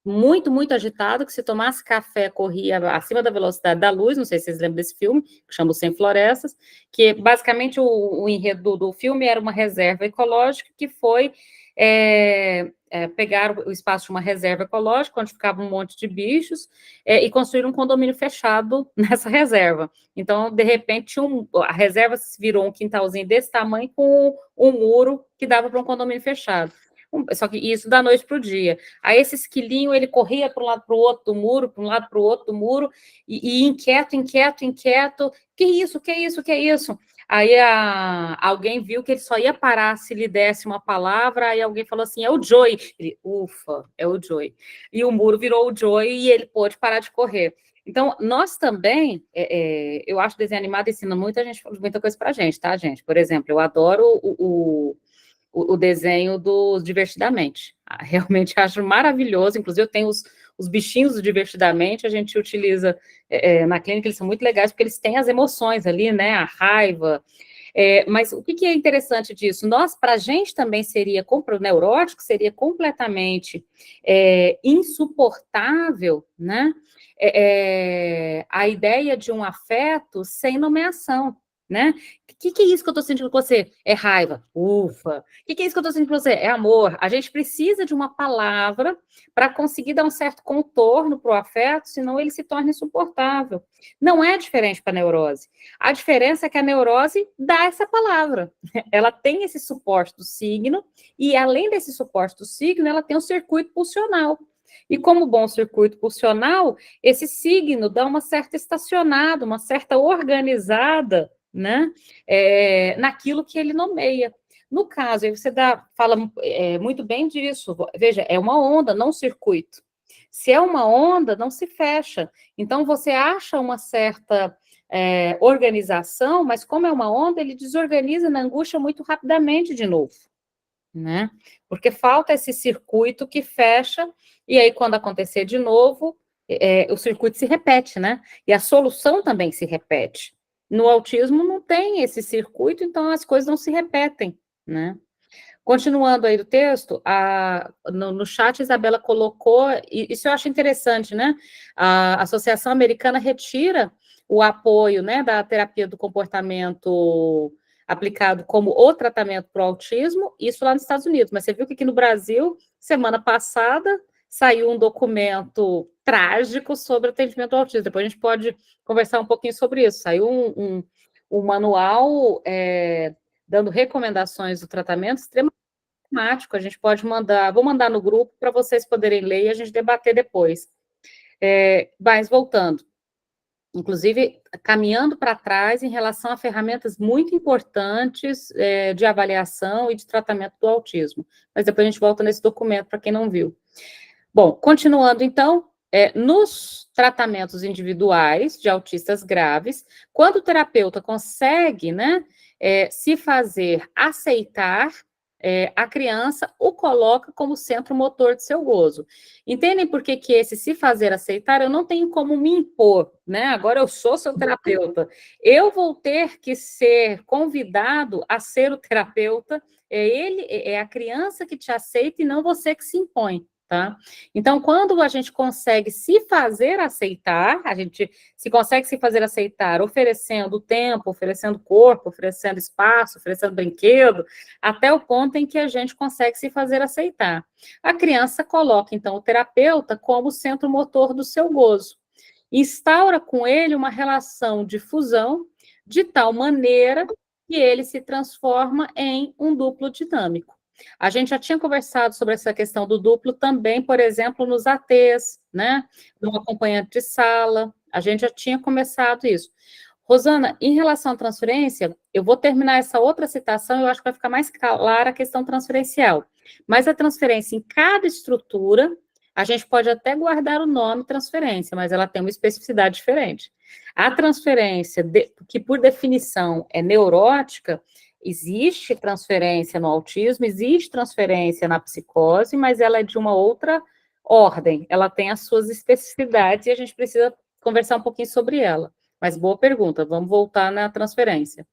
muito, muito agitado, que se tomasse café, corria acima da velocidade da luz, não sei se vocês lembram desse filme, que chama Sem Florestas, que basicamente o enredo do filme era uma reserva ecológica que foi pegar o espaço de uma reserva ecológica, onde ficava um monte de bichos, e construir um condomínio fechado nessa reserva. Então, de repente, a reserva virou um quintalzinho desse tamanho com um muro que dava para um condomínio fechado. Só que isso da noite para o dia. Aí esse esquilinho, ele corria para um lado para o outro do muro, para um lado para o outro do muro, e inquieto, que isso? Aí alguém viu que ele só ia parar se lhe desse uma palavra, aí alguém falou assim, é o Joey. Ele, ufa, é o Joey. E o muro virou o Joey e ele pôde parar de correr. Então, nós também, eu acho que o desenho animado ensina muita coisa para a gente, tá, gente? Por exemplo, eu adoro o desenho dos Divertidamente. Realmente acho maravilhoso, inclusive eu tenho os bichinhos do Divertidamente, a gente utiliza na clínica, eles são muito legais, porque eles têm as emoções ali, né, a raiva. Mas o que é interessante disso? Para a gente também seria, para o neurótico, seria completamente insuportável, né, a ideia de um afeto sem nomeação, né? O que é isso que eu estou sentindo com você? É raiva. Ufa. O que é isso que eu estou sentindo com você? É amor. A gente precisa de uma palavra para conseguir dar um certo contorno para o afeto, senão ele se torna insuportável. Não é diferente para a neurose. A diferença é que a neurose dá essa palavra. Ela tem esse suporte do signo, e além desse suporte do signo, ela tem um circuito pulsional. E como bom circuito pulsional, esse signo dá uma certa estacionada, uma certa organizada, né, naquilo que ele nomeia. No caso, aí você fala muito bem disso. Veja, é uma onda, não um circuito. Se é uma onda, não se fecha. Então, você acha uma certa organização, mas como é uma onda, ele desorganiza na angústia muito rapidamente de novo, né? Porque falta esse circuito que fecha, e aí, quando acontecer de novo, o circuito se repete, né? E a solução também se repete. No autismo não tem esse circuito, então as coisas não se repetem, né? Continuando aí do texto, no chat a Isabela colocou, e isso eu acho interessante, né? A Associação Americana retira o apoio, né, da terapia do comportamento aplicado como o tratamento para o autismo, isso lá nos Estados Unidos. Mas você viu que aqui no Brasil, semana passada, saiu um documento trágico sobre atendimento ao autismo. Depois a gente pode conversar um pouquinho sobre isso. Saiu um manual dando recomendações do tratamento extremamente temático. A gente pode vou mandar no grupo para vocês poderem ler e a gente debater depois. Mas voltando, inclusive caminhando para trás em relação a ferramentas muito importantes de avaliação e de tratamento do autismo. Mas depois a gente volta nesse documento para quem não viu. Bom, continuando então, nos tratamentos individuais de autistas graves, quando o terapeuta consegue, né, se fazer aceitar a criança o coloca como centro motor de seu gozo. Entendem por que esse se fazer aceitar, eu não tenho como me impor, né? Agora eu sou seu terapeuta. Eu vou ter que ser convidado a ser o terapeuta, é a criança que te aceita e não você que se impõe. Tá? Então, quando a gente consegue se fazer aceitar, a gente se consegue se fazer aceitar oferecendo tempo, oferecendo corpo, oferecendo espaço, oferecendo brinquedo, até o ponto em que a gente consegue se fazer aceitar. A criança coloca, então, o terapeuta como centro motor do seu gozo. Instaura com ele uma relação de fusão de tal maneira que ele se transforma em um duplo dinâmico. A gente já tinha conversado sobre essa questão do duplo também, por exemplo, nos ATs, né? No acompanhante de sala, a gente já tinha começado isso. Rosana, em relação à transferência, eu vou terminar essa outra citação, eu acho que vai ficar mais clara a questão transferencial. Mas a transferência em cada estrutura, a gente pode até guardar o nome transferência, mas ela tem uma especificidade diferente. A transferência, que por definição é neurótica, existe transferência no autismo, existe transferência na psicose, mas ela é de uma outra ordem, ela tem as suas especificidades e a gente precisa conversar um pouquinho sobre ela. Mas boa pergunta, vamos voltar na transferência.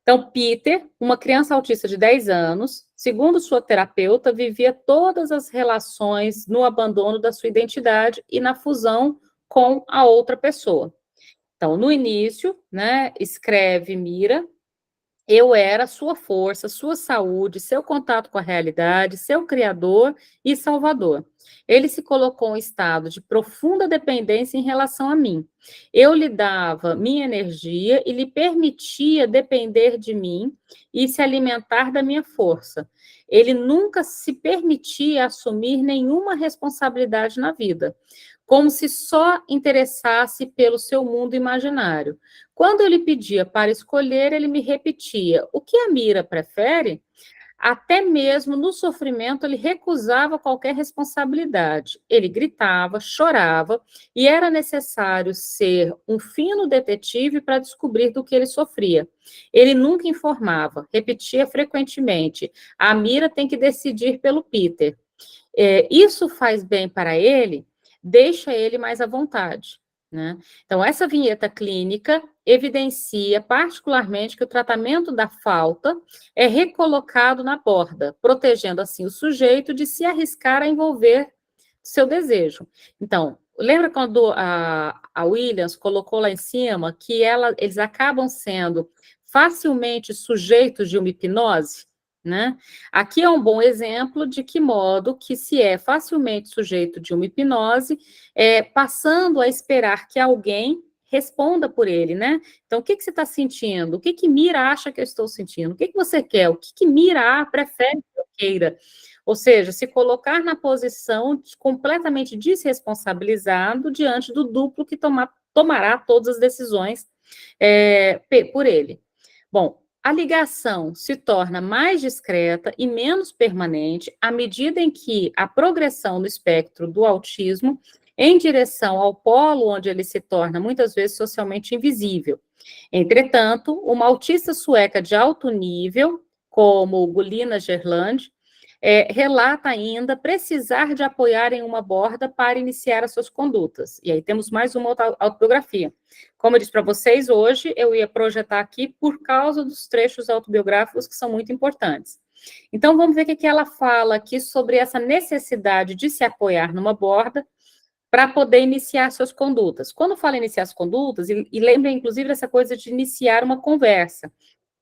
Então, Peter, uma criança autista de 10 anos, segundo sua terapeuta, vivia todas as relações no abandono da sua identidade e na fusão com a outra pessoa. Então, no início, né, escreve Mira, eu era sua força, sua saúde, seu contato com a realidade, seu criador e salvador. Ele se colocou em um estado de profunda dependência em relação a mim. Eu lhe dava minha energia e lhe permitia depender de mim e se alimentar da minha força. Ele nunca se permitia assumir nenhuma responsabilidade na vida, como se só interessasse pelo seu mundo imaginário. Quando eu lhe pedia para escolher, ele me repetia: o que a Mira prefere? Até mesmo no sofrimento, ele recusava qualquer responsabilidade. Ele gritava, chorava, e era necessário ser um fino detetive para descobrir do que ele sofria. Ele nunca informava, repetia frequentemente: a Mira tem que decidir pelo Peter. Isso faz bem para ele, deixa ele mais à vontade. Né? Então, essa vinheta clínica evidencia particularmente que o tratamento da falta é recolocado na borda, protegendo assim o sujeito de se arriscar a envolver seu desejo. Então, lembra quando a Williams colocou lá em cima que eles acabam sendo facilmente sujeitos de uma hipnose? Né? Aqui é um bom exemplo de que modo que se é facilmente sujeito de uma hipnose, passando a esperar que alguém responda por ele, né? Então, o que você está sentindo? O que Mira acha que eu estou sentindo? O que você quer? O que Mira prefere que eu queira? Ou seja, se colocar na posição completamente desresponsabilizado diante do duplo que tomará todas as decisões por ele. Bom, a ligação se torna mais discreta e menos permanente à medida em que a progressão no espectro do autismo em direção ao polo onde ele se torna muitas vezes socialmente invisível. Entretanto, uma autista sueca de alto nível, como Gulina Gerland, relata ainda precisar de apoiar em uma borda para iniciar as suas condutas. E aí temos mais uma autobiografia. Como eu disse para vocês, hoje eu ia projetar aqui por causa dos trechos autobiográficos que são muito importantes. Então, vamos ver o que ela fala aqui sobre essa necessidade de se apoiar numa borda para poder iniciar suas condutas. Quando fala iniciar as condutas, e lembra, inclusive, essa coisa de iniciar uma conversa.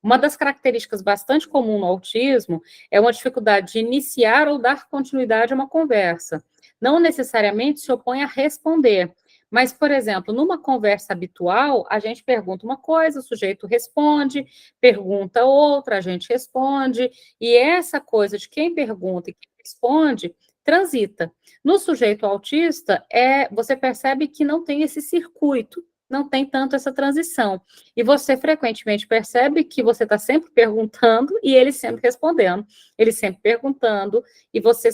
Uma das características bastante comum no autismo é uma dificuldade de iniciar ou dar continuidade a uma conversa. Não necessariamente se opõe a responder, mas, por exemplo, numa conversa habitual, a gente pergunta uma coisa, o sujeito responde, pergunta outra, a gente responde, e essa coisa de quem pergunta e quem responde transita. No sujeito autista, você percebe que não tem esse circuito, não tem tanto essa transição. E você frequentemente percebe que você está sempre perguntando e ele sempre respondendo. Ele sempre perguntando e você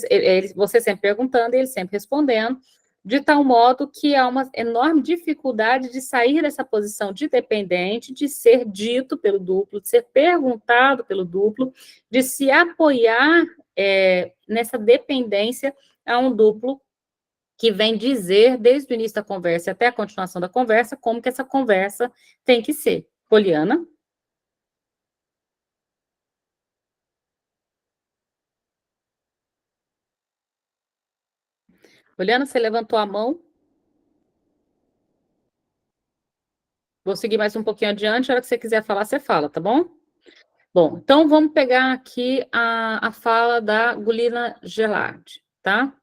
sempre perguntando e ele sempre respondendo. de tal modo que há uma enorme dificuldade de sair dessa posição de dependente, de ser dito pelo duplo, de ser perguntado pelo duplo, de se apoiar nessa dependência a um duplo que vem dizer, desde o início da conversa até a continuação da conversa, como que essa conversa tem que ser. Poliana? Poliana, você levantou a mão. Vou seguir mais um pouquinho adiante, a hora que você quiser falar, você fala, tá bom? Bom, então vamos pegar aqui a fala da Gulina Gelard, tá?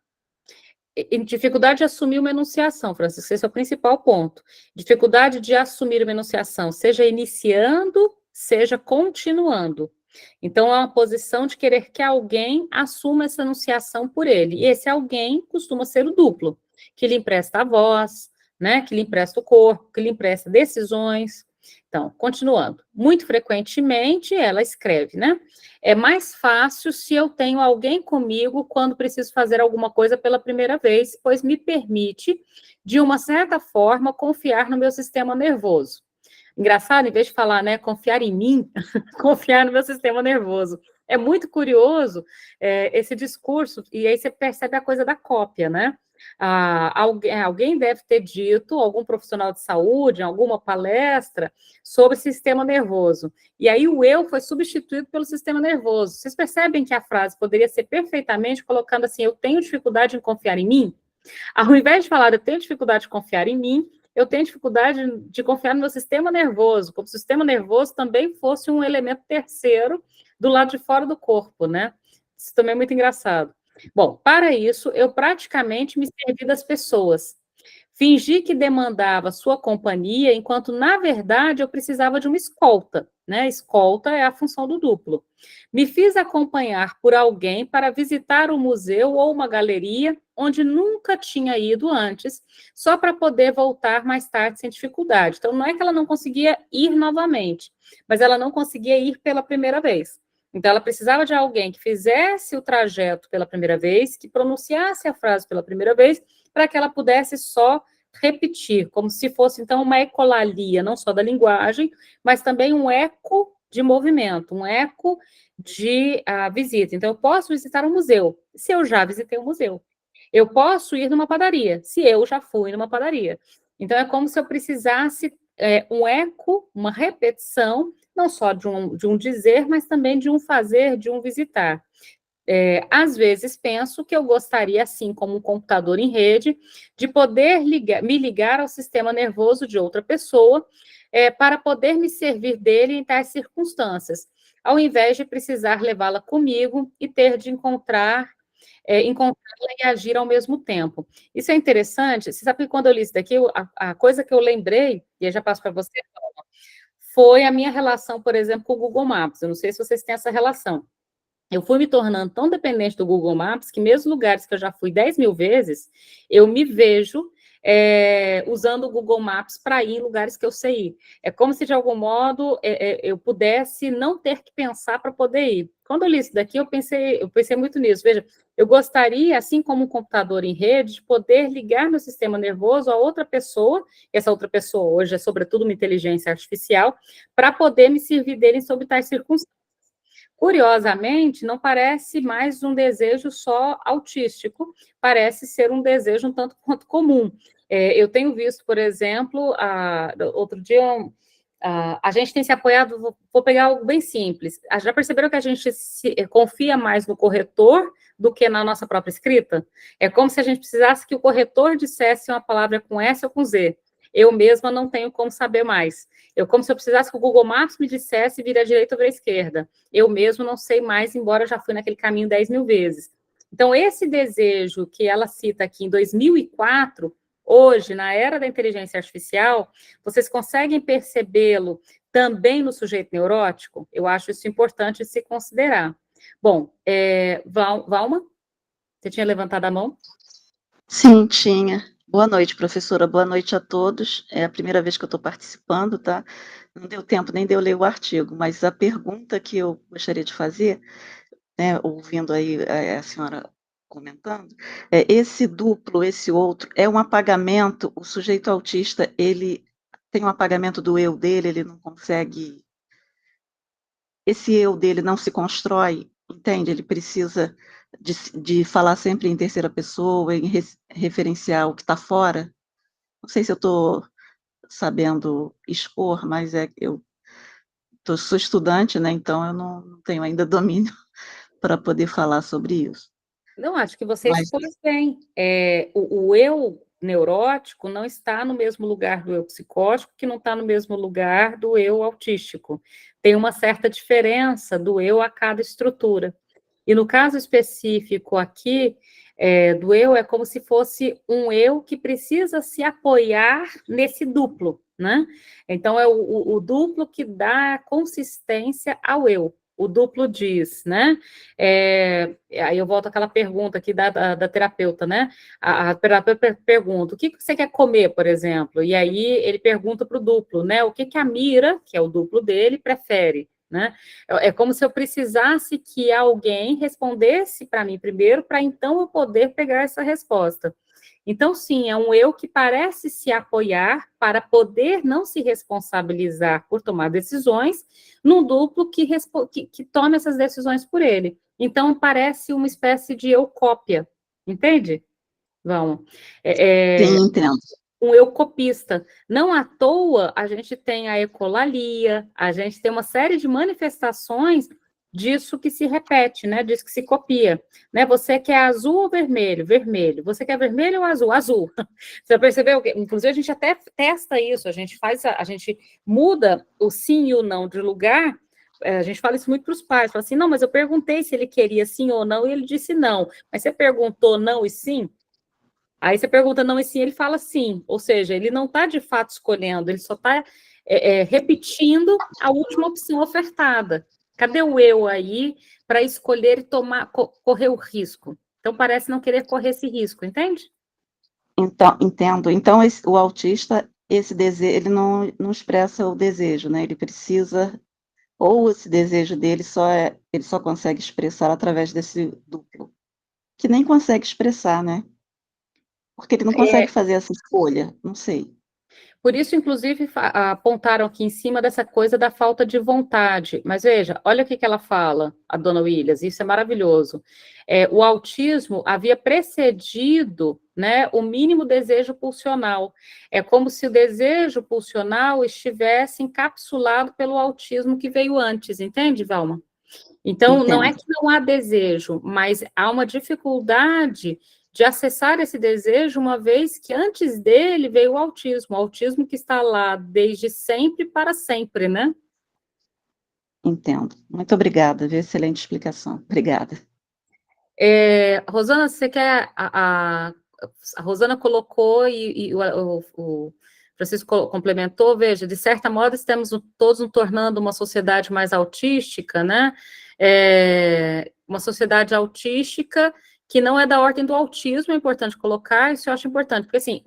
Dificuldade de assumir uma enunciação, Francisco, esse é o principal ponto. Dificuldade de assumir uma enunciação, seja iniciando, seja continuando. Então, é uma posição de querer que alguém assuma essa enunciação por ele. E esse alguém costuma ser o duplo, que lhe empresta a voz, né, que lhe empresta o corpo, que lhe empresta decisões. Então, continuando. Muito frequentemente, ela escreve, né? É mais fácil se eu tenho alguém comigo quando preciso fazer alguma coisa pela primeira vez, pois me permite, de uma certa forma, confiar no meu sistema nervoso. Engraçado, em vez de falar, né, confiar em mim, confiar no meu sistema nervoso. É muito curioso esse discurso, e aí você percebe a coisa da cópia, né? Alguém deve ter dito, algum profissional de saúde, em alguma palestra, sobre sistema nervoso. E aí o eu foi substituído pelo sistema nervoso. Vocês percebem que a frase poderia ser perfeitamente colocando assim, eu tenho dificuldade em confiar em mim? Ao invés de falar, eu tenho dificuldade de confiar em mim, eu tenho dificuldade de confiar no meu sistema nervoso, como se o sistema nervoso também fosse um elemento terceiro do lado de fora do corpo, né? Isso também é muito engraçado. Bom, para isso, eu praticamente me servi das pessoas. Fingi que demandava sua companhia, enquanto, na verdade, eu precisava de uma escolta, né? Escolta é a função do duplo. Me fiz acompanhar por alguém para visitar um museu ou uma galeria onde nunca tinha ido antes, só para poder voltar mais tarde sem dificuldade. Então, não é que ela não conseguia ir novamente, mas ela não conseguia ir pela primeira vez. Então, ela precisava de alguém que fizesse o trajeto pela primeira vez, que pronunciasse a frase pela primeira vez, para que ela pudesse só repetir, como se fosse, então, uma ecolalia, não só da linguagem, mas também um eco de movimento, um eco de visita. Então, eu posso visitar um museu, se eu já visitei um museu. Eu posso ir numa padaria, se eu já fui numa padaria. Então, é como se eu precisasse um eco, uma repetição, não só de um dizer, mas também de um fazer, de um visitar. Às vezes penso que eu gostaria, assim como um computador em rede, de poder me ligar ao sistema nervoso de outra pessoa, para poder me servir dele em tais circunstâncias, ao invés de precisar levá-la comigo e ter de encontrá-la e agir ao mesmo tempo. Isso é interessante. Você sabe que quando eu li isso daqui, a coisa que eu lembrei, e eu já passo para você, foi a minha relação, por exemplo, com o Google Maps. Eu não sei se vocês têm essa relação. Eu fui me tornando tão dependente do Google Maps que mesmo lugares que eu já fui 10.000 vezes, eu me vejo usando o Google Maps para ir em lugares que eu sei ir. É como se, de algum modo, eu pudesse não ter que pensar para poder ir. Quando eu li isso daqui, eu pensei muito nisso. Veja, eu gostaria, assim como um computador em rede, de poder ligar meu sistema nervoso a outra pessoa, essa outra pessoa hoje é, sobretudo, uma inteligência artificial, para poder me servir dele sob tais circunstâncias. Curiosamente, não parece mais um desejo só autístico, parece ser um desejo um tanto quanto comum. Eu tenho visto, por exemplo, outro dia, a gente tem se apoiado, vou pegar algo bem simples, já perceberam que a gente confia mais no corretor do que na nossa própria escrita? É como se a gente precisasse que o corretor dissesse uma palavra com S ou com Z. Eu mesma não tenho como saber mais. Como se eu precisasse que o Google Maps me dissesse vira à direita ou vira à esquerda. Eu mesmo não sei mais, embora já fui naquele caminho 10.000 vezes. Então, esse desejo que ela cita aqui em 2004, hoje, na era da inteligência artificial, vocês conseguem percebê-lo também no sujeito neurótico? Eu acho isso importante de se considerar. Bom, Valma, você tinha levantado a mão? Sim, tinha. Boa noite, professora. Boa noite a todos. É a primeira vez que eu estou participando, tá? Não deu tempo nem de eu ler o artigo, mas a pergunta que eu gostaria de fazer, né, ouvindo aí a senhora comentando, esse duplo, esse outro, é um apagamento, o sujeito autista, ele tem um apagamento do eu dele, ele não consegue, esse eu dele não se constrói, entende? Ele precisa de falar sempre em terceira pessoa, em referenciar o que está fora. Não sei se eu estou sabendo expor, mas eu sou estudante, né? Então eu não tenho ainda domínio para poder falar sobre isso. Não, acho que você Mas expôs bem. O eu neurótico não está no mesmo lugar do eu psicótico, que não está no mesmo lugar do eu autístico. Tem uma certa diferença do eu a cada estrutura. E no caso específico aqui, do eu, é como se fosse um eu que precisa se apoiar nesse duplo, né? Então, é o duplo que dá consistência ao eu. O duplo diz, né? Aí eu volto àquela pergunta aqui da terapeuta, né? A terapeuta pergunta, o que você quer comer, por exemplo? E aí ele pergunta para o duplo, né? O que a Mira, que é o duplo dele, prefere, né? É como se eu precisasse que alguém respondesse para mim primeiro, para então eu poder pegar essa resposta. Então, sim, é um eu que parece se apoiar para poder não se responsabilizar por tomar decisões, num duplo que tome essas decisões por ele. Então, parece uma espécie de eu cópia, entende? Vamos. sim, entendo. Um eu copista. Não à toa, a gente tem a ecolalia, a gente tem uma série de manifestações disso que se repete, né? Disso que se copia, né? Você quer azul ou vermelho? Vermelho. Você quer vermelho ou azul? Azul. Você percebeu? Inclusive, a gente até testa isso, a gente muda o sim e o não de lugar. A gente fala isso muito para os pais, fala assim, não, mas eu perguntei se ele queria sim ou não, e ele disse não. Mas você perguntou não e sim? Aí você pergunta não e sim, ele fala sim. Ou seja, ele não está de fato escolhendo, ele só está repetindo a última opção ofertada. Cadê o eu aí para escolher e correr o risco? Então, parece não querer correr esse risco, entende? Então, entendo. Então, o autista, esse desejo, ele não expressa o desejo, né? Ele precisa, ou esse desejo dele ele só consegue expressar através desse duplo, que nem consegue expressar, né? Porque ele não consegue fazer essa escolha, não sei. Por isso, inclusive, apontaram aqui em cima dessa coisa da falta de vontade. Mas veja, olha o que ela fala, a dona Williams, isso é maravilhoso. O autismo havia precedido, né, o mínimo desejo pulsional. É como se o desejo pulsional estivesse encapsulado pelo autismo que veio antes, entende, Valma? Então, Entendo. não é que não há desejo, mas há uma dificuldade de acessar esse desejo, uma vez que antes dele veio o autismo que está lá desde sempre para sempre, né? Entendo. Muito obrigada, viu? Excelente explicação. Obrigada. Rosana, você quer... A Rosana colocou e o Francisco complementou, veja, de certa modo estamos todos nos tornando uma sociedade mais autística, né? Uma sociedade autística que não é da ordem do autismo, é importante colocar, isso eu acho importante, porque, assim,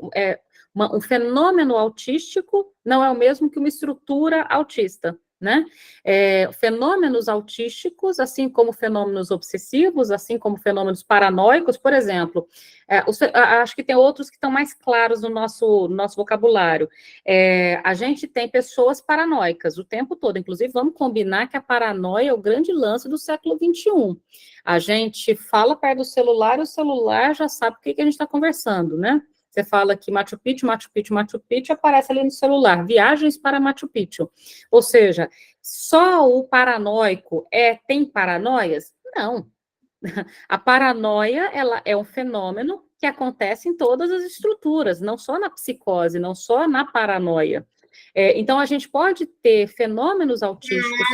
um fenômeno autístico não é o mesmo que uma estrutura autista, né? Fenômenos autísticos, assim como fenômenos obsessivos, assim como fenômenos paranoicos, por exemplo, acho que tem outros que estão mais claros no nosso vocabulário. A gente tem pessoas paranoicas o tempo todo, inclusive vamos combinar que a paranoia é o grande lance do século XXI. A gente fala perto do celular e o celular já sabe o que a gente está conversando, né? Você fala que Machu Picchu, Machu Picchu, Machu Picchu, aparece ali no celular, viagens para Machu Picchu. Ou seja, só o paranoico tem paranoias? Não. A paranoia, ela é um fenômeno que acontece em todas as estruturas, não só na psicose, não só na paranoia. Então, a gente pode ter fenômenos autísticos,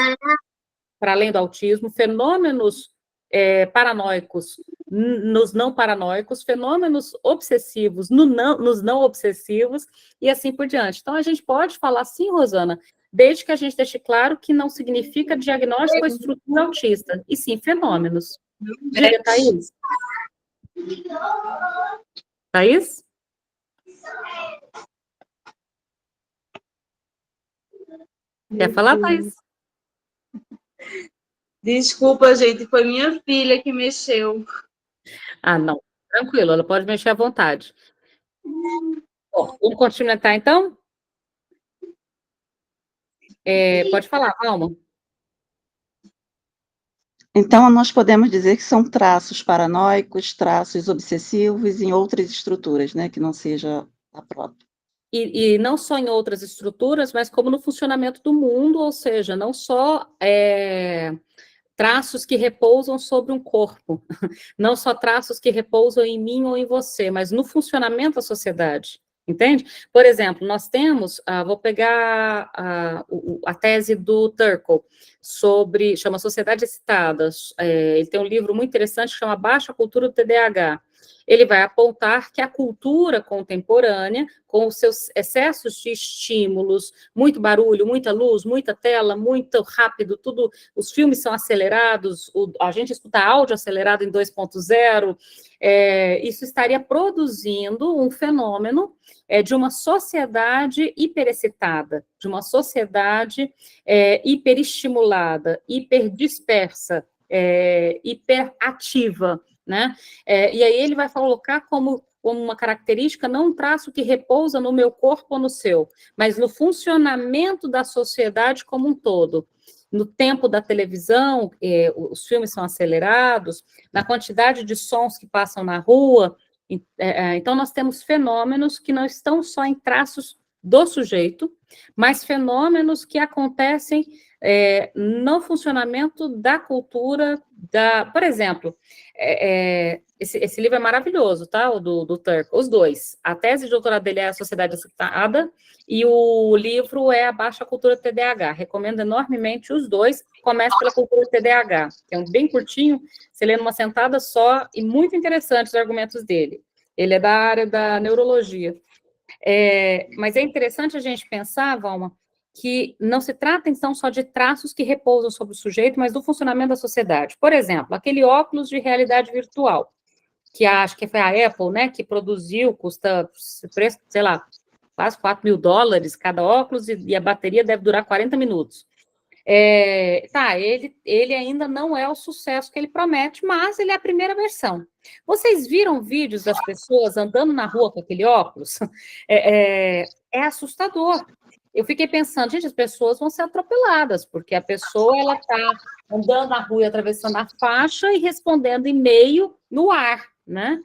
para além do autismo, fenômenos paranoicos nos não paranoicos, fenômenos obsessivos nos não obsessivos, e assim por diante. Então, a gente pode falar sim, Rosana, desde que a gente deixe claro que não significa diagnóstico ou estrutura autista, e sim fenômenos. Diga, Thaís. Thaís? Quer falar, Thaís? Desculpa, gente, foi minha filha que mexeu. Ah, não. Tranquilo, ela pode mexer à vontade. Bom, vamos continuar, então? Pode falar, Alma. Então, nós podemos dizer que são traços paranoicos, traços obsessivos em outras estruturas, né, que não seja a própria. E não só em outras estruturas, mas como no funcionamento do mundo, ou seja, não só traços que repousam sobre um corpo, não só traços que repousam em mim ou em você, mas no funcionamento da sociedade, entende? Por exemplo, nós temos, vou pegar a tese do Turkle, chama Sociedade Excitada, ele tem um livro muito interessante que chama Baixa Cultura do TDAH. Ele vai apontar que a cultura contemporânea, com os seus excessos de estímulos, muito barulho, muita luz, muita tela, muito rápido, tudo, os filmes são acelerados, a gente escuta áudio acelerado em 2.0, isso estaria produzindo um fenômeno de uma sociedade hiperexcitada, de uma sociedade hiperestimulada, hiperdispersa, hiperativa, né? E aí ele vai colocar como uma característica, não um traço que repousa no meu corpo ou no seu, mas no funcionamento da sociedade como um todo. No tempo da televisão, os filmes são acelerados, na quantidade de sons que passam na rua. Então, nós temos fenômenos que não estão só em traços do sujeito, mas fenômenos que acontecem no funcionamento da cultura, por exemplo, esse livro é maravilhoso, tá? O do Turk, os dois. A tese de doutorado dele é A Sociedade Excitada e o livro é A Baixa Cultura TDAH. Recomendo enormemente os dois. Começa pela cultura TDAH, que é um bem curtinho, você lê numa sentada só, e muito interessantes os argumentos dele. Ele é da área da neurologia. Mas é interessante a gente pensar, Valma, que não se trata, então, só de traços que repousam sobre o sujeito, mas do funcionamento da sociedade. Por exemplo, aquele óculos de realidade virtual, que acho que foi a Apple, né, que produziu, custa preço, sei lá, quase $4.000 cada óculos, e a bateria deve durar 40 minutos. Ele ainda não é o sucesso que ele promete, mas ele é a primeira versão. Vocês viram vídeos das pessoas andando na rua com aquele óculos? É assustador. Eu fiquei pensando, gente, as pessoas vão ser atropeladas, porque a pessoa ela está andando na rua e atravessando a faixa e respondendo e-mail no ar, né?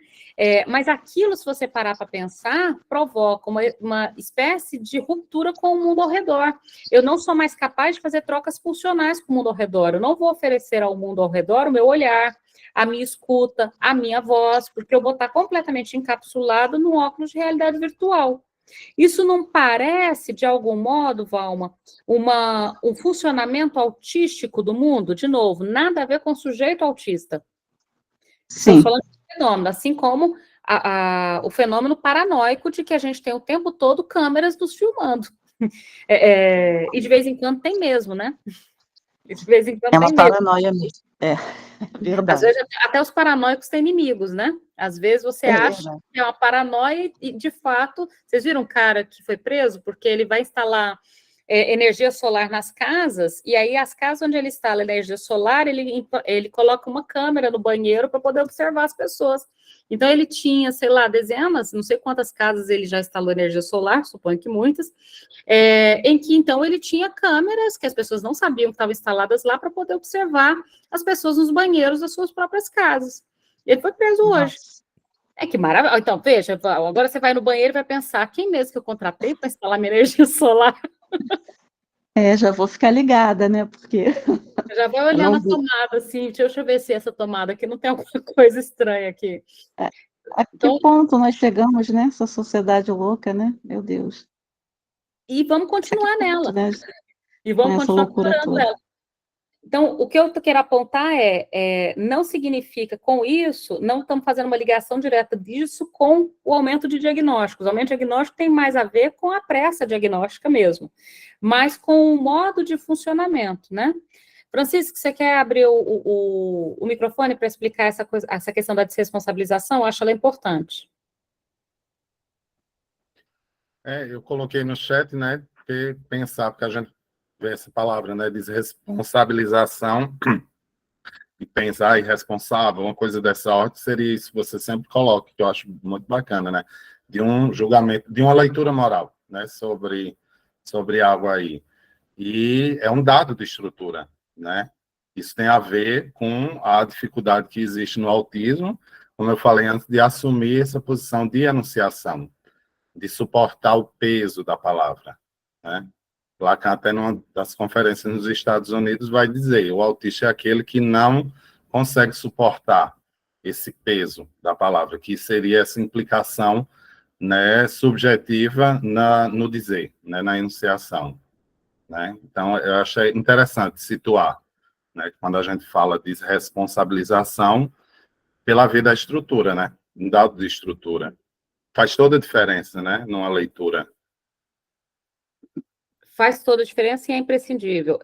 Mas aquilo, se você parar para pensar, provoca uma espécie de ruptura com o mundo ao redor. Eu não sou mais capaz de fazer trocas funcionais com o mundo ao redor. Eu não vou oferecer ao mundo ao redor o meu olhar, a minha escuta, a minha voz, porque eu vou estar completamente encapsulado no óculos de realidade virtual. Isso não parece, de algum modo, Valma, um funcionamento autístico do mundo? De novo, nada a ver com o sujeito autista. Estamos falando de fenômeno, assim como o fenômeno paranoico de que a gente tem o tempo todo câmeras nos filmando. E de vez em quando tem mesmo, né? De vez em quando É uma tem mesmo. paranoia mesmo. Verdade. Às vezes até os paranoicos têm inimigos, né? Às vezes você acha verdade. que é uma paranoia e, de fato, vocês viram um cara que foi preso porque ele vai instalar energia solar nas casas, e aí as casas onde ele instala energia solar, ele coloca uma câmera no banheiro para poder observar as pessoas. Então, ele tinha, sei lá, dezenas, não sei quantas casas ele já instalou energia solar, suponho que muitas, em que, então, ele tinha câmeras que as pessoas não sabiam que estavam instaladas lá para poder observar as pessoas nos banheiros das suas próprias casas. Ele foi preso hoje. Que maravilha. Então, veja, agora você vai no banheiro e vai pensar, quem mesmo que eu contratei para instalar minha energia solar? Já vou ficar ligada, né? Porque já vai olhando a tomada, assim, deixa eu ver se essa tomada aqui não tem alguma coisa estranha aqui. A que ponto nós chegamos, né? Essa sociedade louca, né? Meu Deus. E vamos continuar nela. Né? E vamos essa continuar loucura toda. ela. Então, o que eu quero apontar não significa, com isso, não estamos fazendo uma ligação direta disso com o aumento de diagnósticos. O aumento de diagnóstico tem mais a ver com a pressa diagnóstica mesmo, mas com o modo de funcionamento, né? Francisco, você quer abrir o microfone para explicar essa questão da desresponsabilização? Eu acho ela importante. Eu coloquei no chat, né? Porque a gente vê essa palavra, né? Desresponsabilização. e pensar irresponsável, uma coisa dessa ordem, seria isso que você sempre coloca, que eu acho muito bacana, né? De um julgamento, de uma leitura moral, né? Sobre algo aí. E é um dado de estrutura, né? Isso tem a ver com a dificuldade que existe no autismo, como eu falei antes, de assumir essa posição de enunciação, de suportar o peso da palavra, né? Lacan, até numa das conferências nos Estados Unidos, vai dizer, o autista é aquele que não consegue suportar esse peso da palavra, que seria essa implicação, né, subjetiva no dizer, né, na enunciação, né? Então, eu achei interessante situar, né, quando a gente fala de responsabilização pela via da estrutura, né, um dado de estrutura. Faz toda a diferença, né, numa leitura. Faz toda a diferença e é imprescindível.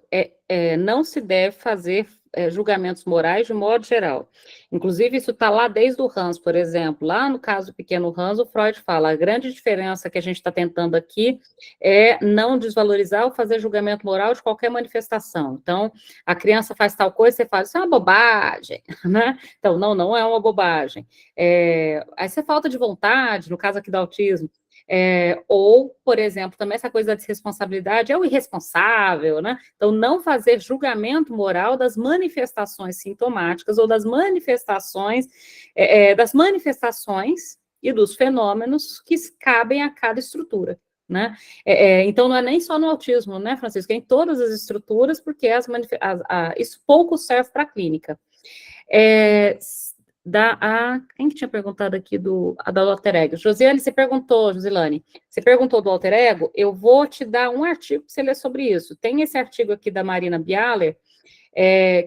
Não se deve fazer julgamentos morais de modo geral. Inclusive, isso está lá desde o Hans, por exemplo. Lá no caso do pequeno Hans, o Freud fala, a grande diferença que a gente está tentando aqui é não desvalorizar ou fazer julgamento moral de qualquer manifestação. Então, a criança faz tal coisa, você fala, isso é uma bobagem, né? Então, não é uma bobagem. Essa é falta de vontade, no caso aqui do autismo. Ou, por exemplo, também essa coisa da desresponsabilidade é o irresponsável, né? Então, não fazer julgamento moral das manifestações sintomáticas ou das manifestações e dos fenômenos que cabem a cada estrutura, né? Então, não é nem só no autismo, né, Francisco? É em todas as estruturas, porque isso pouco serve para a clínica. Quem que tinha perguntado aqui da alter ego? Josiane, Josilane, você perguntou do alter ego, eu vou te dar um artigo para você ler sobre isso. Tem esse artigo aqui da Marina Bialer,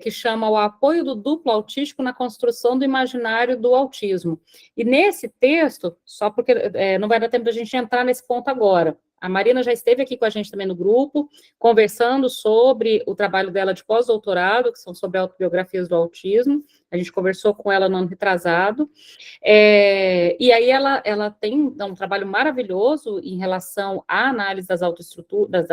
que chama O Apoio do Duplo Autístico na Construção do Imaginário do Autismo. E nesse texto, só porque não vai dar tempo da gente entrar nesse ponto agora, a Marina já esteve aqui com a gente também no grupo, conversando sobre o trabalho dela de pós-doutorado, que são sobre autobiografias do autismo. A gente conversou com ela no ano retrasado. E aí ela tem um trabalho maravilhoso em relação à análise das autoestruturas,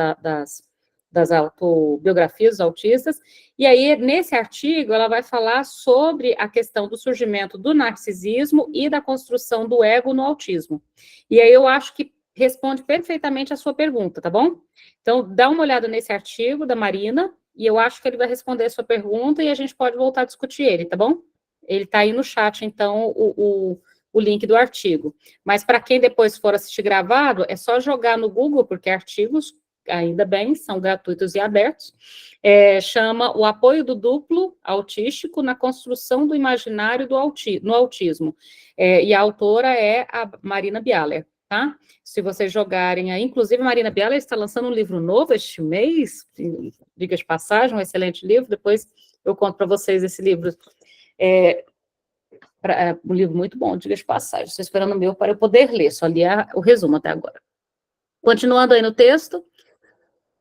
das autobiografias dos autistas. E aí, nesse artigo, ela vai falar sobre a questão do surgimento do narcisismo e da construção do ego no autismo. E aí eu acho que responde perfeitamente a sua pergunta, tá bom? Então, dá uma olhada nesse artigo da Marina, e eu acho que ele vai responder a sua pergunta, e a gente pode voltar a discutir ele, tá bom? Ele tá aí no chat, então, o link do artigo. Mas para quem depois for assistir gravado, é só jogar no Google, porque artigos, ainda bem, são gratuitos e abertos, chama O Apoio do Duplo Autístico na Construção do Imaginário no Autismo. E a autora é a Marina Bialer. Tá? Se vocês jogarem aí, inclusive a Marina Bialer está lançando um livro novo este mês, diga de passagem, um excelente livro, depois eu conto para vocês esse livro, um livro muito bom, diga de passagem, estou esperando o meu para eu poder ler, só li o resumo até agora. Continuando aí no texto,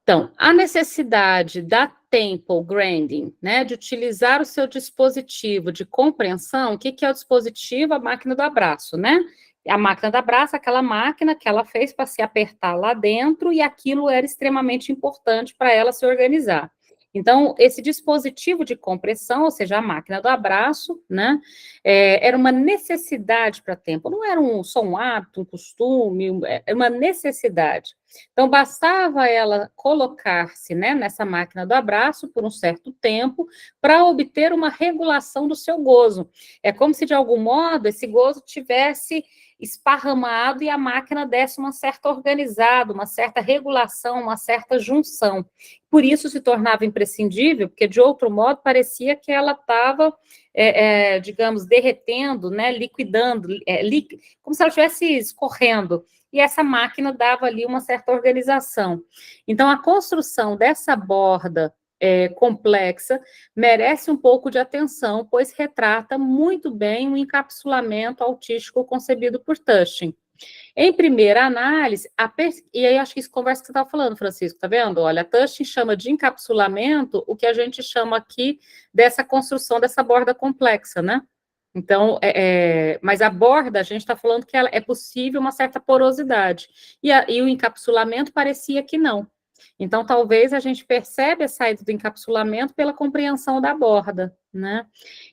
então, a necessidade da tempo grading, né, de utilizar o seu dispositivo de compreensão, o que é o dispositivo? A máquina do abraço, né? A máquina do abraço, aquela máquina que ela fez para se apertar lá dentro, e aquilo era extremamente importante para ela se organizar. Então, esse dispositivo de compressão, ou seja, a máquina do abraço, né, era uma necessidade para tempo, não era só um hábito, um costume, era uma necessidade. Então, bastava ela colocar-se, né, nessa máquina do abraço por um certo tempo para obter uma regulação do seu gozo. É como se, de algum modo, esse gozo tivesse esparramado e a máquina desse uma certa organizada, uma certa regulação, uma certa junção. Por isso se tornava imprescindível, porque, de outro modo, parecia que ela estava, digamos, derretendo, né, liquidando, como se ela estivesse escorrendo. E essa máquina dava ali uma certa organização. Então, a construção dessa borda complexa merece um pouco de atenção, pois retrata muito bem o encapsulamento autístico concebido por Tushing. Em primeira análise, e aí acho que isso conversa que você estava falando, Francisco, tá vendo? Olha, Tushing chama de encapsulamento o que a gente chama aqui dessa construção dessa borda complexa, né? Então, mas a borda, a gente está falando que é possível uma certa porosidade, e o encapsulamento parecia que não. Então, talvez a gente percebe a saída do encapsulamento pela compreensão da borda, né?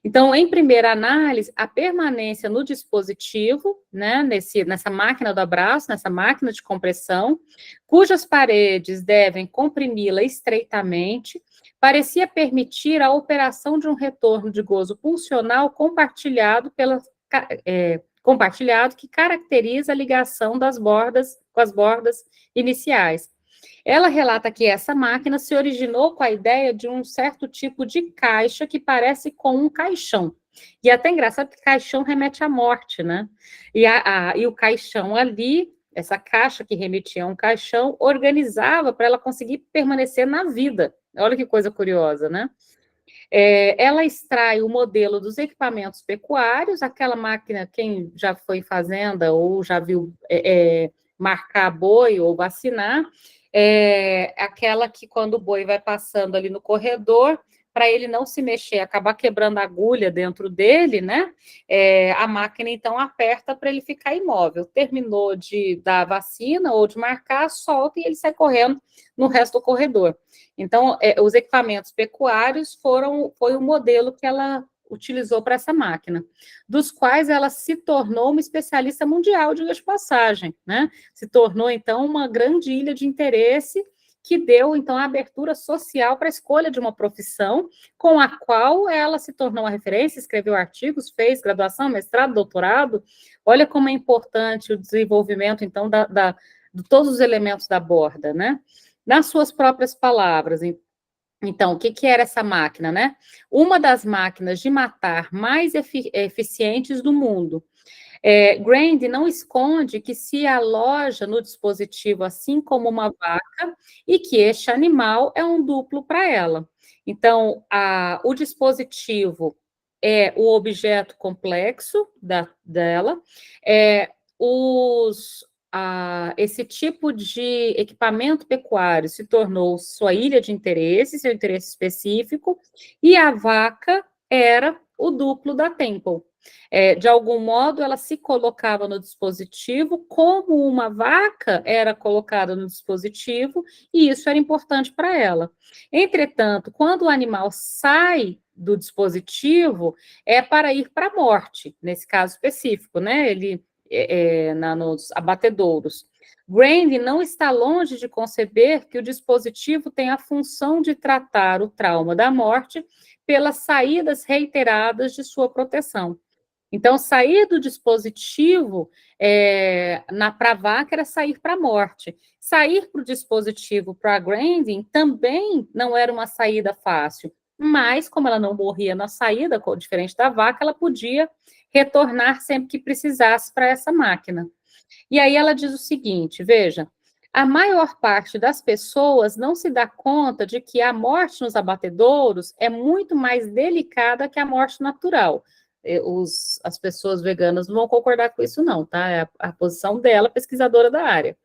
Então, em primeira análise, a permanência no dispositivo, né, nessa máquina do abraço, nessa máquina de compressão, cujas paredes devem comprimi-la estreitamente, parecia permitir a operação de um retorno de gozo pulsional compartilhado compartilhado que caracteriza a ligação das bordas com as bordas iniciais. Ela relata que essa máquina se originou com a ideia de um certo tipo de caixa que parece com um caixão. E é até engraçado que caixão remete à morte, né? E o caixão ali, essa caixa que remetia a um caixão, organizava para ela conseguir permanecer na vida. Olha que coisa curiosa, né? Ela extrai o modelo dos equipamentos pecuários, aquela máquina, quem já foi em fazenda ou já viu marcar boi ou vacinar, aquela que quando o boi vai passando ali no corredor, para ele não se mexer, acabar quebrando a agulha dentro dele, né? A máquina, então, aperta para ele ficar imóvel. Terminou de dar a vacina ou de marcar, solta e ele sai correndo no resto do corredor. Então, os equipamentos pecuários foi o modelo que ela utilizou para essa máquina, dos quais ela se tornou uma especialista mundial, diga de passagem, né? Se tornou, então, uma grande ilha de interesse que deu, então, a abertura social para a escolha de uma profissão com a qual ela se tornou uma referência, escreveu artigos, fez graduação, mestrado, doutorado. Olha como é importante o desenvolvimento, então, de todos os elementos da borda, né? Nas suas próprias palavras. Então, o que era essa máquina, né? Uma das máquinas de matar mais eficientes do mundo. Grand não esconde que se aloja no dispositivo assim como uma vaca e que este animal é um duplo para ela. Então, o dispositivo é o objeto complexo dela, esse tipo de equipamento pecuário se tornou sua ilha de interesse, seu interesse específico, e a vaca era o duplo da Temple. De algum modo, ela se colocava no dispositivo como uma vaca era colocada no dispositivo, e isso era importante para ela. Entretanto, quando o animal sai do dispositivo, é para ir para a morte, nesse caso específico, né? Nos abatedouros. Grand não está longe de conceber que o dispositivo tem a função de tratar o trauma da morte pelas saídas reiteradas de sua proteção. Então, sair do dispositivo para a vaca era sair para a morte. Sair para o dispositivo para a Grandin também não era uma saída fácil, mas como ela não morria na saída, diferente da vaca, ela podia retornar sempre que precisasse para essa máquina. E aí ela diz o seguinte, veja, a maior parte das pessoas não se dá conta de que a morte nos abatedouros é muito mais delicada que a morte natural. As pessoas veganas não vão concordar com isso não, tá? É a posição dela, pesquisadora da área.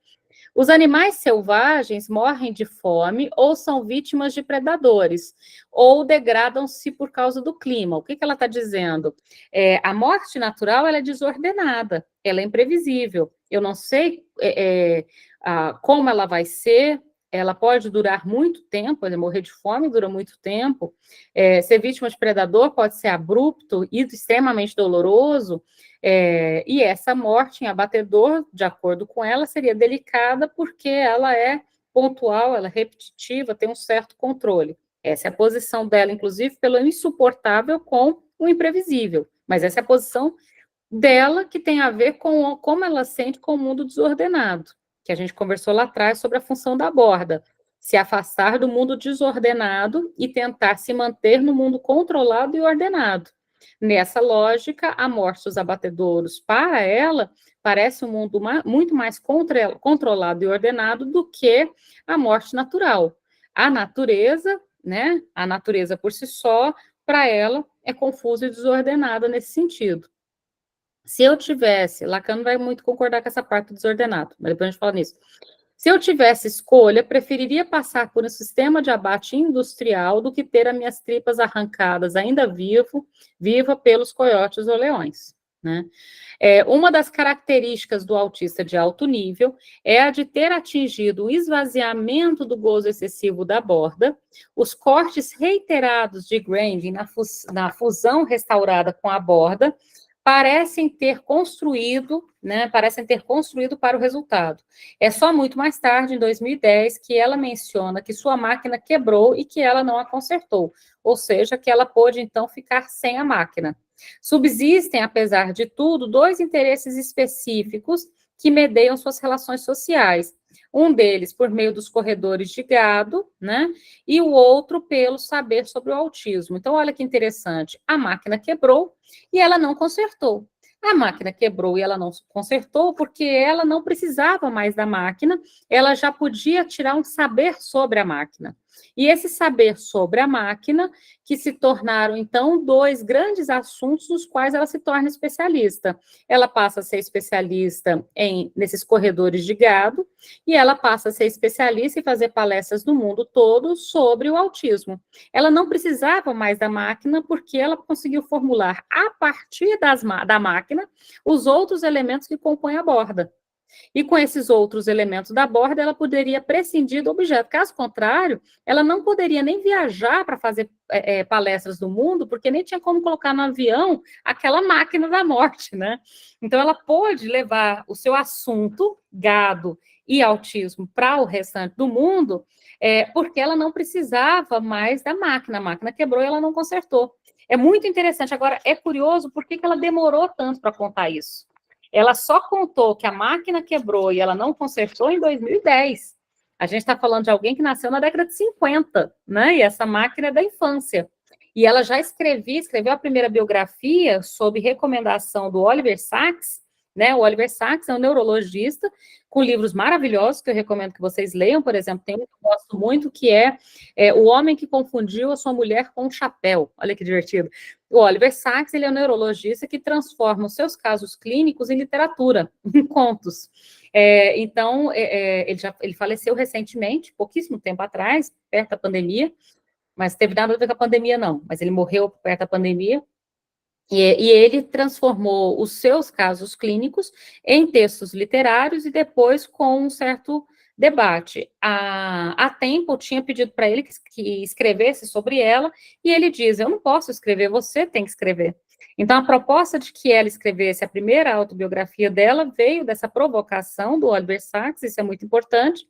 Os animais selvagens morrem de fome ou são vítimas de predadores, ou degradam-se por causa do clima. O que ela está dizendo? A morte natural ela é desordenada, ela é imprevisível. Eu não sei como ela vai ser, ela pode durar muito tempo, morrer de fome dura muito tempo, ser vítima de predador pode ser abrupto e extremamente doloroso, e essa morte em abatedor, de acordo com ela, seria delicada porque ela é pontual, ela é repetitiva, tem um certo controle. Essa é a posição dela, inclusive, pelo insuportável com o imprevisível, mas essa é a posição dela que tem a ver com como ela sente com o mundo desordenado, que a gente conversou lá atrás sobre a função da borda, se afastar do mundo desordenado e tentar se manter no mundo controlado e ordenado. Nessa lógica, a morte dos abatedouros, para ela, parece um mundo muito mais controlado e ordenado do que a morte natural. A natureza, né, a natureza por si só, para ela, é confusa e desordenada nesse sentido. Se eu tivesse, Lacan não vai muito concordar com essa parte do desordenado, mas depois a gente fala nisso. Se eu tivesse escolha, preferiria passar por um sistema de abate industrial do que ter as minhas tripas arrancadas ainda viva pelos coiotes ou leões, né? Uma das características do autista de alto nível é a de ter atingido o esvaziamento do gozo excessivo da borda, os cortes reiterados de Grandin na fusão restaurada com a borda, parecem ter construído para o resultado. É só muito mais tarde, em 2010, que ela menciona que sua máquina quebrou e que ela não a consertou, ou seja, que ela pôde, então, ficar sem a máquina. Subsistem, apesar de tudo, dois interesses específicos que medeiam suas relações sociais. Um deles por meio dos corredores de gado, né? E o outro pelo saber sobre o autismo. Então, olha que interessante. A máquina quebrou e ela não consertou. A máquina quebrou e ela não consertou porque ela não precisava mais da máquina, ela já podia tirar um saber sobre a máquina. E esse saber sobre a máquina, que se tornaram, então, dois grandes assuntos nos quais ela se torna especialista. Ela passa a ser especialista nesses corredores de gado, e ela passa a ser especialista em fazer palestras no mundo todo sobre o autismo. Ela não precisava mais da máquina, porque ela conseguiu formular, a partir da máquina, os outros elementos que compõem a borda. E com esses outros elementos da borda, ela poderia prescindir do objeto. Caso contrário, ela não poderia nem viajar para fazer palestras do mundo, porque nem tinha como colocar no avião aquela máquina da morte, né? Então, ela pôde levar o seu assunto, gado e autismo, para o restante do mundo, porque ela não precisava mais da máquina. A máquina quebrou e ela não consertou. É muito interessante. Agora, é curioso por que ela demorou tanto para contar isso. Ela só contou que a máquina quebrou e ela não consertou em 2010. A gente está falando de alguém que nasceu na década de 50, né? E essa máquina é da infância. E ela já escreveu a primeira biografia sob recomendação do Oliver Sacks, né? O Oliver Sacks é um neurologista com livros maravilhosos que eu recomendo que vocês leiam. Por exemplo, tem um que eu gosto muito, que é O Homem que Confundiu a Sua Mulher com um Chapéu. Olha que divertido. O Oliver Sacks, ele é um neurologista que transforma os seus casos clínicos em literatura, em contos. Então, ele faleceu recentemente, pouquíssimo tempo atrás, perto da pandemia, mas teve nada a ver com a pandemia, não. Mas ele morreu perto da pandemia. E ele transformou os seus casos clínicos em textos literários e depois com um certo debate. A Temple tinha pedido para ele que escrevesse sobre ela, e ele diz, eu não posso escrever, você tem que escrever. Então, a proposta de que ela escrevesse a primeira autobiografia dela veio dessa provocação do Oliver Sacks, isso é muito importante,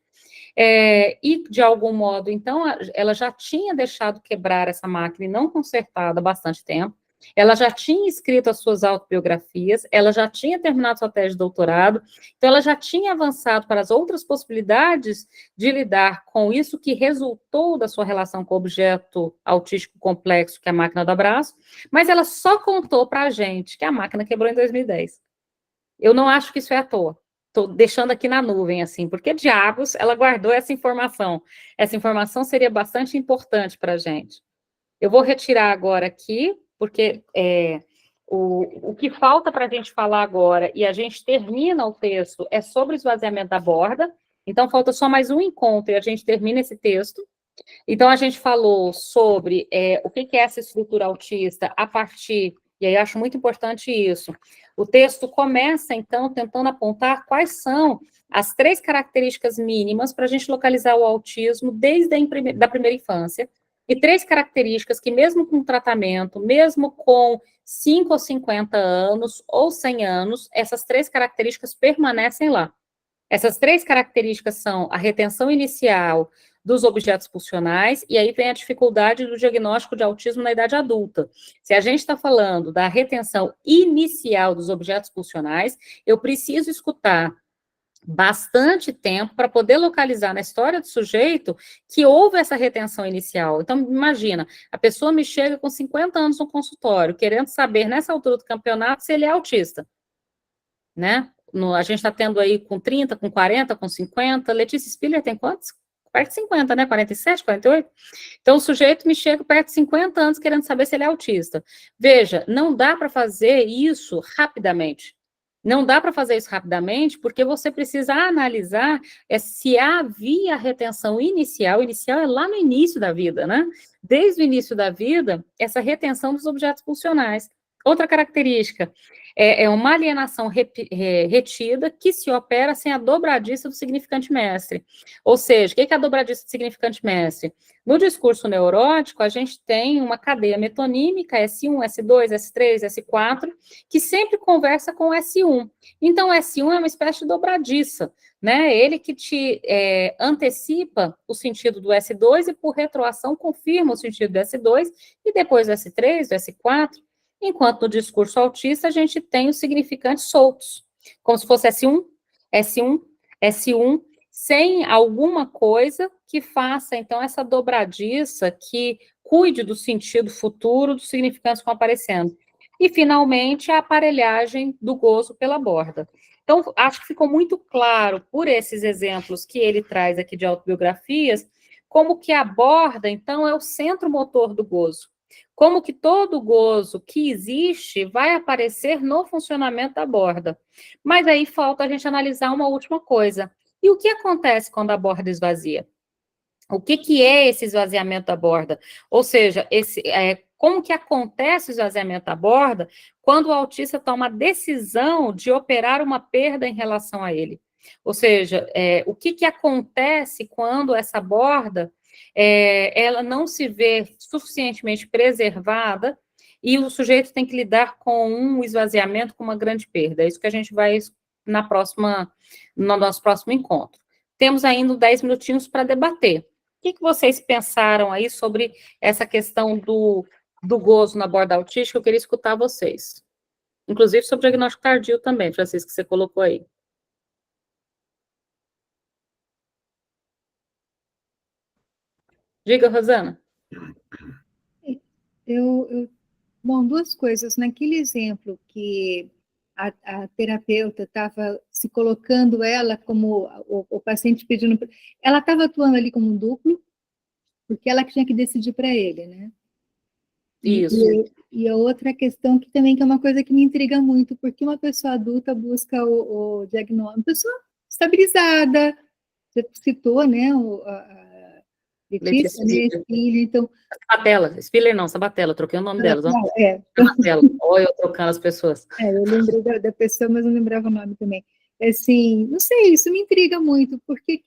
e, de algum modo, então, ela já tinha deixado quebrar essa máquina e não consertada há bastante tempo. Ela já tinha escrito as suas autobiografias, ela já tinha terminado sua tese de doutorado, então ela já tinha avançado para as outras possibilidades de lidar com isso que resultou da sua relação com o objeto autístico complexo, que é a máquina do abraço, mas ela só contou para a gente que a máquina quebrou em 2010. Eu não acho que isso é à toa. Estou deixando aqui na nuvem, assim, porque diabos ela guardou essa informação. Essa informação seria bastante importante para a gente. Eu vou retirar agora aqui, porque o que falta para a gente falar agora, e a gente termina o texto, é sobre o esvaziamento da borda. Então, falta só mais um encontro e a gente termina esse texto. Então, a gente falou sobre o que é essa estrutura autista a partir, e aí eu acho muito importante isso. O texto começa, então, tentando apontar quais são as 3 características mínimas para a gente localizar o autismo desde a primeira infância, e 3 características que, mesmo com tratamento, mesmo com 5 ou 50 anos, ou 100 anos, essas 3 características permanecem lá. Essas 3 características são a retenção inicial dos objetos pulsionais, e aí vem a dificuldade do diagnóstico de autismo na idade adulta. Se a gente está falando da retenção inicial dos objetos pulsionais, eu preciso escutar bastante tempo para poder localizar na história do sujeito que houve essa retenção inicial. Então, imagina, a pessoa me chega com 50 anos no consultório, querendo saber, nessa altura do campeonato, se ele é autista, né? A gente está tendo aí com 30, com 40, com 50, Letícia Spiller tem quantos? Perto de 50, né? 47, 48? Então, o sujeito me chega perto de 50 anos querendo saber se ele é autista. Veja, não dá para fazer isso rapidamente. Não dá para fazer isso rapidamente, porque você precisa analisar se havia retenção inicial. Inicial é lá no início da vida, né? Desde o início da vida, essa retenção dos objetos pulsionais. Outra característica é uma alienação retida que se opera sem a dobradiça do significante mestre. Ou seja, o que é a dobradiça do significante mestre? No discurso neurótico, a gente tem uma cadeia metonímica, S1, S2, S3, S4, que sempre conversa com S1. Então, S1 é uma espécie de dobradiça, né? Ele que te antecipa o sentido do S2 e, por retroação, confirma o sentido do S2 e depois do S3, do S4. Enquanto no discurso autista a gente tem os significantes soltos, como se fosse S1, S1, S1, sem alguma coisa que faça, então, essa dobradiça que cuide do sentido futuro dos significantes que vão aparecendo. E, finalmente, a aparelhagem do gozo pela borda. Então, acho que ficou muito claro, por esses exemplos que ele traz aqui de autobiografias, como que a borda, então, é o centro motor do gozo. Como que todo gozo que existe vai aparecer no funcionamento da borda. Mas aí falta a gente analisar uma última coisa. E o que acontece quando a borda esvazia? O que é esse esvaziamento da borda? Ou seja, como que acontece o esvaziamento da borda quando o autista toma a decisão de operar uma perda em relação a ele? Ou seja, o que acontece quando essa borda ela não se vê suficientemente preservada e o sujeito tem que lidar com um esvaziamento, com uma grande perda. É isso que a gente vai no nosso próximo encontro. Temos ainda 10 minutinhos para debater. O que vocês pensaram aí sobre essa questão do gozo na borda autística? Eu queria escutar vocês. Inclusive sobre o diagnóstico tardio também, Francisco, que você colocou aí. Diga, Rosana. Bom, duas coisas. Naquele exemplo que a terapeuta estava se colocando ela como o paciente pedindo... Ela estava atuando ali como um duplo, porque ela que tinha que decidir para ele, né? Isso. E a outra questão que também que é uma coisa que me intriga muito, porque uma pessoa adulta busca o diagnóstico, uma pessoa estabilizada, você citou, né, a Letícia, né, Spiller, então... Sabatella, troquei o nome delas. Sabatella, olha eu trocando as pessoas. Eu lembrei da pessoa, mas não lembrava o nome também. Assim, não sei, isso me intriga muito, porque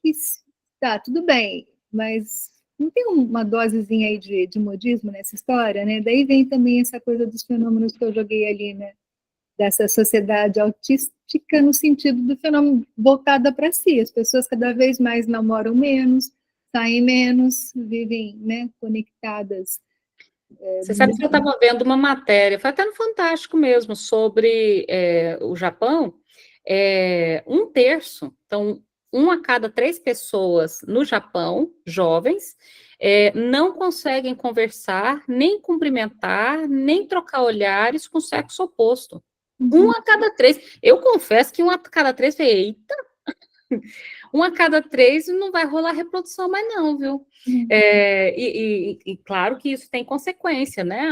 tá, tudo bem, mas não tem uma dosezinha aí de modismo nessa história, né? Daí vem também essa coisa dos fenômenos que eu joguei ali, né? Dessa sociedade autística no sentido do fenômeno voltada para si. As pessoas cada vez mais namoram menos, saem menos, vivem, né, conectadas. Você sabe que eu estava vendo uma matéria, foi até no Fantástico mesmo, sobre o Japão, 1/3, então, 1 a cada 3 pessoas no Japão, jovens, não conseguem conversar, nem cumprimentar, nem trocar olhares com o sexo oposto. 1 a cada 3. Eu confesso que 1 a cada 3, falei, eita, 1 a cada 3 não vai rolar reprodução mais não, viu? E claro que isso tem consequência, né?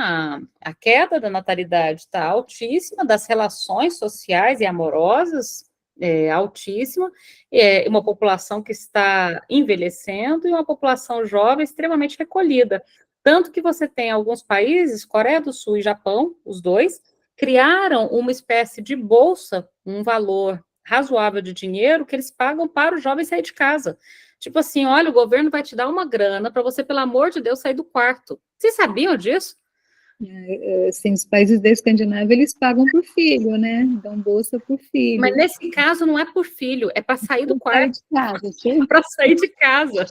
A queda da natalidade está altíssima, das relações sociais e amorosas altíssima, uma população que está envelhecendo e uma população jovem extremamente recolhida. Tanto que você tem alguns países, Coreia do Sul e Japão, os dois, criaram uma espécie de bolsa, um valor razoável de dinheiro que eles pagam para o jovem sair de casa. Tipo assim, olha, o governo vai te dar uma grana para você, pelo amor de Deus, sair do quarto. Vocês sabiam disso? Assim, os países da Escandinávia, eles pagam por filho, né? Dão bolsa por filho. Mas nesse caso não é por filho, é para sair do quarto. É para sair de casa.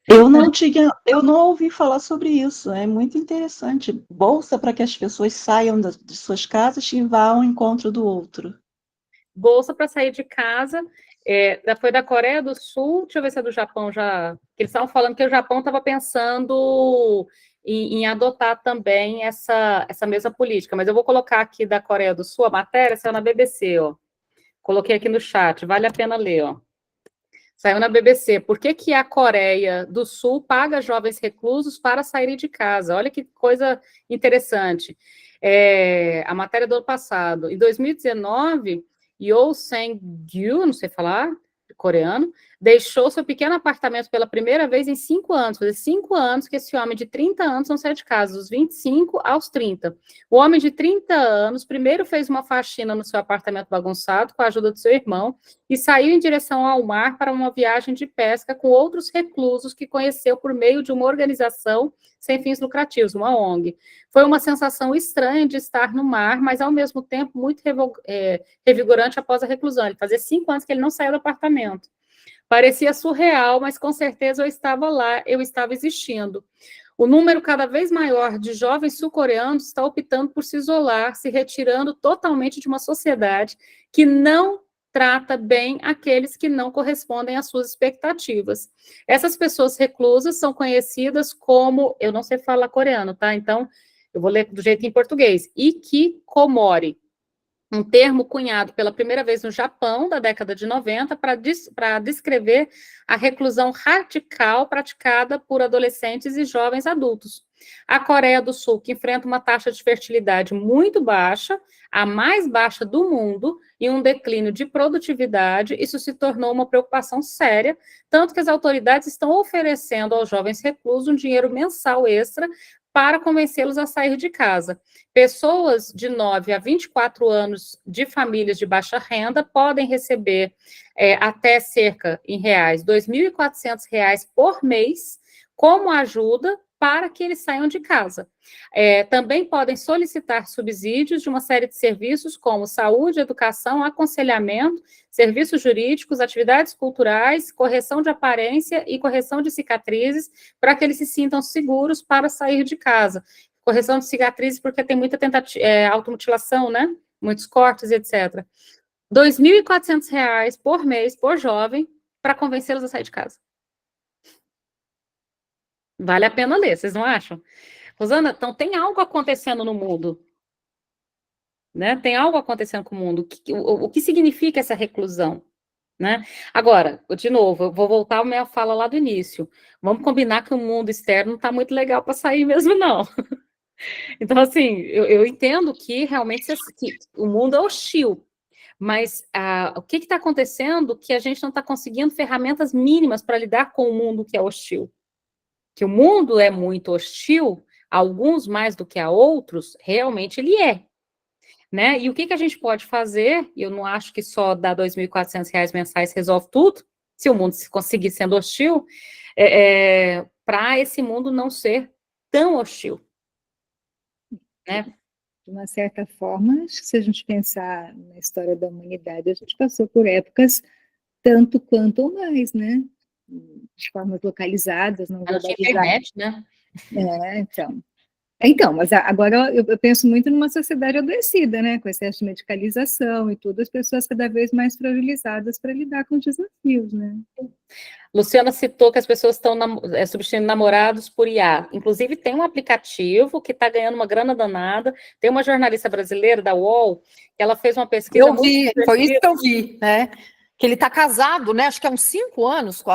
Eu não ouvi falar sobre isso, é muito interessante. Bolsa para que as pessoas saiam de suas casas e vá ao encontro do outro. Bolsa para sair de casa, foi da Coreia do Sul, deixa eu ver se é do Japão já, eles estavam falando que o Japão estava pensando em adotar também essa mesma política, mas eu vou colocar aqui da Coreia do Sul, a matéria saiu na BBC, ó. Coloquei aqui no chat, vale a pena ler, ó. Saiu na BBC. Por que a Coreia do Sul paga jovens reclusos para saírem de casa? Olha que coisa interessante. A matéria do ano passado. Em 2019, Yoo Sang-gyu, não sei falar, coreano, deixou seu pequeno apartamento pela primeira vez em 5 anos. Fazia 5 anos que esse homem de 30 anos não sai de casa, dos 25 aos 30. O homem de 30 anos primeiro fez uma faxina no seu apartamento bagunçado com a ajuda do seu irmão e saiu em direção ao mar para uma viagem de pesca com outros reclusos que conheceu por meio de uma organização sem fins lucrativos, uma ONG. Foi uma sensação estranha de estar no mar, mas ao mesmo tempo muito revigorante após a reclusão. Ele fazia 5 anos que ele não saiu do apartamento. Parecia surreal, mas com certeza eu estava lá, eu estava existindo. O número cada vez maior de jovens sul-coreanos está optando por se isolar, se retirando totalmente de uma sociedade que não trata bem aqueles que não correspondem às suas expectativas. Essas pessoas reclusas são conhecidas como, eu não sei falar coreano, tá? Então, eu vou ler do jeito em português, hikikomori, um termo cunhado pela primeira vez no Japão, da década de 90, para descrever a reclusão radical praticada por adolescentes e jovens adultos. A Coreia do Sul, que enfrenta uma taxa de fertilidade muito baixa, a mais baixa do mundo, e um declínio de produtividade, isso se tornou uma preocupação séria, tanto que as autoridades estão oferecendo aos jovens reclusos um dinheiro mensal extra para convencê-los a sair de casa. Pessoas de 9 a 24 anos de famílias de baixa renda podem receber até cerca, em reais, R$ 2.400 por mês como ajuda para que eles saiam de casa. Também podem solicitar subsídios de uma série de serviços como saúde, educação, aconselhamento, serviços jurídicos, atividades culturais, correção de aparência e correção de cicatrizes, para que eles se sintam seguros para sair de casa. Correção de cicatrizes porque tem muita automutilação, né? Muitos cortes, etc. R$ 2.400 por mês, por jovem, para convencê-los a sair de casa. Vale a pena ler, vocês não acham? Rosana, então tem algo acontecendo no mundo, né? Tem algo acontecendo com o mundo. O que significa essa reclusão, né? Agora, de novo, eu vou voltar à minha fala lá do início. Vamos combinar que o mundo externo não está muito legal para sair mesmo, não. Então, assim, eu entendo que realmente que o mundo é hostil, mas o que está acontecendo que a gente não está conseguindo ferramentas mínimas para lidar com o mundo que é hostil? Que o mundo é muito hostil, alguns mais do que a outros, realmente ele é, né? E o que a gente pode fazer, e eu não acho que só dar R$ 2.400 mensais resolve tudo, se o mundo conseguir sendo hostil, para esse mundo não ser tão hostil, né? De uma certa forma, acho que se a gente pensar na história da humanidade, a gente passou por épocas tanto quanto ou mais, né? De formas localizadas, não Não tinha globalizadas. internet, né? Então, mas agora eu penso muito numa sociedade adoecida, né? Com excesso de medicalização e tudo, as pessoas cada vez mais fragilizadas para lidar com os desafios, né? Luciana citou que as pessoas estão substituindo namorados por IA. Inclusive, tem um aplicativo que está ganhando uma grana danada. Tem uma jornalista brasileira, da UOL, que ela fez uma pesquisa. Eu vi, foi isso que eu vi, né? Que ele está casado, né? Acho que há uns 5 anos com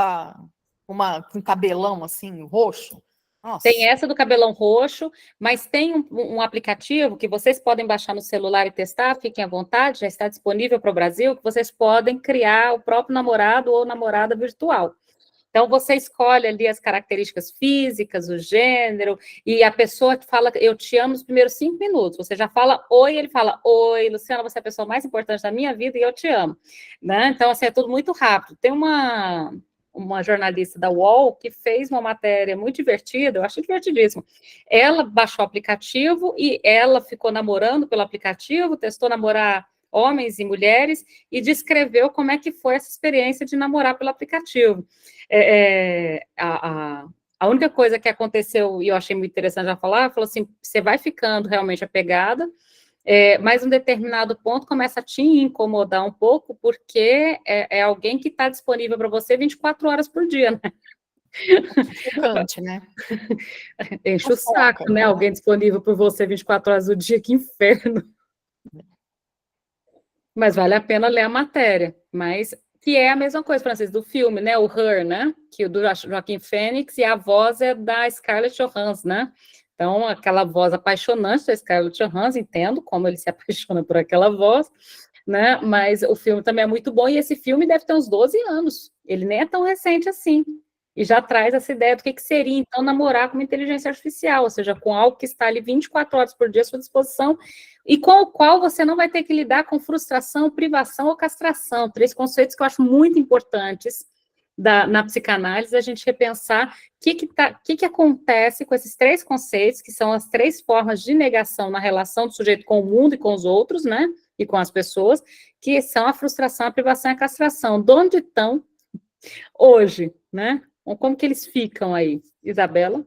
um cabelão assim, roxo. Nossa. Tem essa do cabelão roxo, mas tem um aplicativo que vocês podem baixar no celular e testar, fiquem à vontade, já está disponível para o Brasil, que vocês podem criar o próprio namorado ou namorada virtual. Então, você escolhe ali as características físicas, o gênero, e a pessoa que fala, eu te amo nos primeiros 5 minutos. Você já fala oi, ele fala, oi, Luciana, você é a pessoa mais importante da minha vida e eu te amo. Né? Então, assim, é tudo muito rápido. Tem uma jornalista da UOL que fez uma matéria muito divertida, eu achei divertidíssimo. Ela baixou o aplicativo e ela ficou namorando pelo aplicativo, testou namorar homens e mulheres, e descreveu como é que foi essa experiência de namorar pelo aplicativo. A única coisa que aconteceu, e eu achei muito interessante já falar, ela falou assim, você vai ficando realmente apegada, mas um determinado ponto começa a te incomodar um pouco, porque é alguém que está disponível para você 24 horas por dia, né? Chocante, né? Enche o saco, né? Alguém disponível por você 24 horas do dia, que inferno. Mas vale a pena ler a matéria, mas que é a mesma coisa, Francisco, do filme, né? O Her, né? Que o do Joaquin Phoenix, e a voz é da Scarlett Johansson, né? Então, aquela voz apaixonante da Scarlett Johansson, entendo como ele se apaixona por aquela voz, né? Mas o filme também é muito bom, e esse filme deve ter uns 12 anos. Ele nem é tão recente assim. E já traz essa ideia do que seria, então, namorar com uma inteligência artificial, ou seja, com algo que está ali 24 horas por dia à sua disposição, e com o qual você não vai ter que lidar com frustração, privação ou castração. 3 conceitos que eu acho muito importantes na psicanálise, a gente repensar o que acontece com esses 3 conceitos, que são as 3 formas de negação na relação do sujeito com o mundo e com os outros, né, e com as pessoas, que são a frustração, a privação e a castração. De onde estão hoje, né? Como que eles ficam aí? Isabela?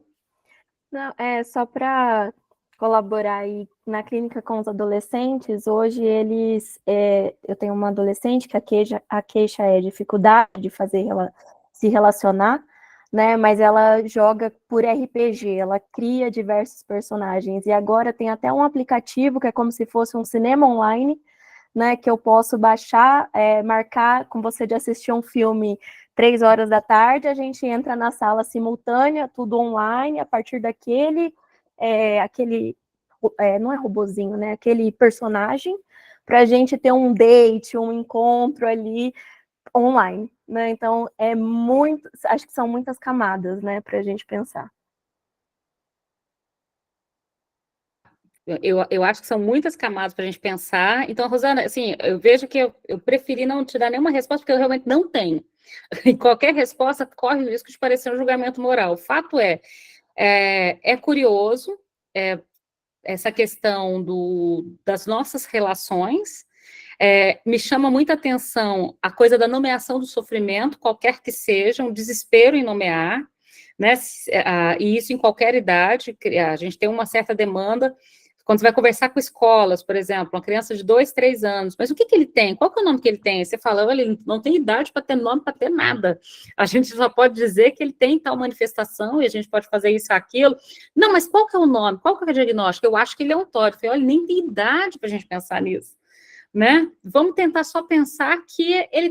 Não, só para colaborar aí na clínica com os adolescentes, hoje eu tenho uma adolescente que a queixa é dificuldade de se relacionar, né, mas ela joga por RPG, ela cria diversos personagens, e agora tem até um aplicativo que é como se fosse um cinema online, né, que eu posso baixar, marcar com você de assistir um filme 3 horas da tarde, a gente entra na sala simultânea, tudo online, a partir daquele, não é robozinho, né, aquele personagem, para a gente ter um date, um encontro ali online, né, então acho que são muitas camadas, né, para a gente pensar. Eu acho que são muitas camadas para a gente pensar. Então, Rosana, assim, eu vejo que eu preferi não te dar nenhuma resposta, porque eu realmente não tenho. E qualquer resposta corre o risco de parecer um julgamento moral. O fato é curioso essa questão das nossas relações. Me chama muita atenção a coisa da nomeação do sofrimento, qualquer que seja, um desespero em nomear, né? E isso em qualquer idade. A gente tem uma certa demanda. Quando você vai conversar com escolas, por exemplo, uma criança de 2, 3 anos, mas o que ele tem? Qual que é o nome que ele tem? Você fala, olha, ele não tem idade para ter nome, para ter nada. A gente só pode dizer que ele tem tal manifestação, e a gente pode fazer isso, aquilo. Não, mas qual que é o nome? Qual que é o diagnóstico? Eu acho que ele é um TOD. Eu falei, olha, nem tem idade para a gente pensar nisso, né? Vamos tentar só pensar que ele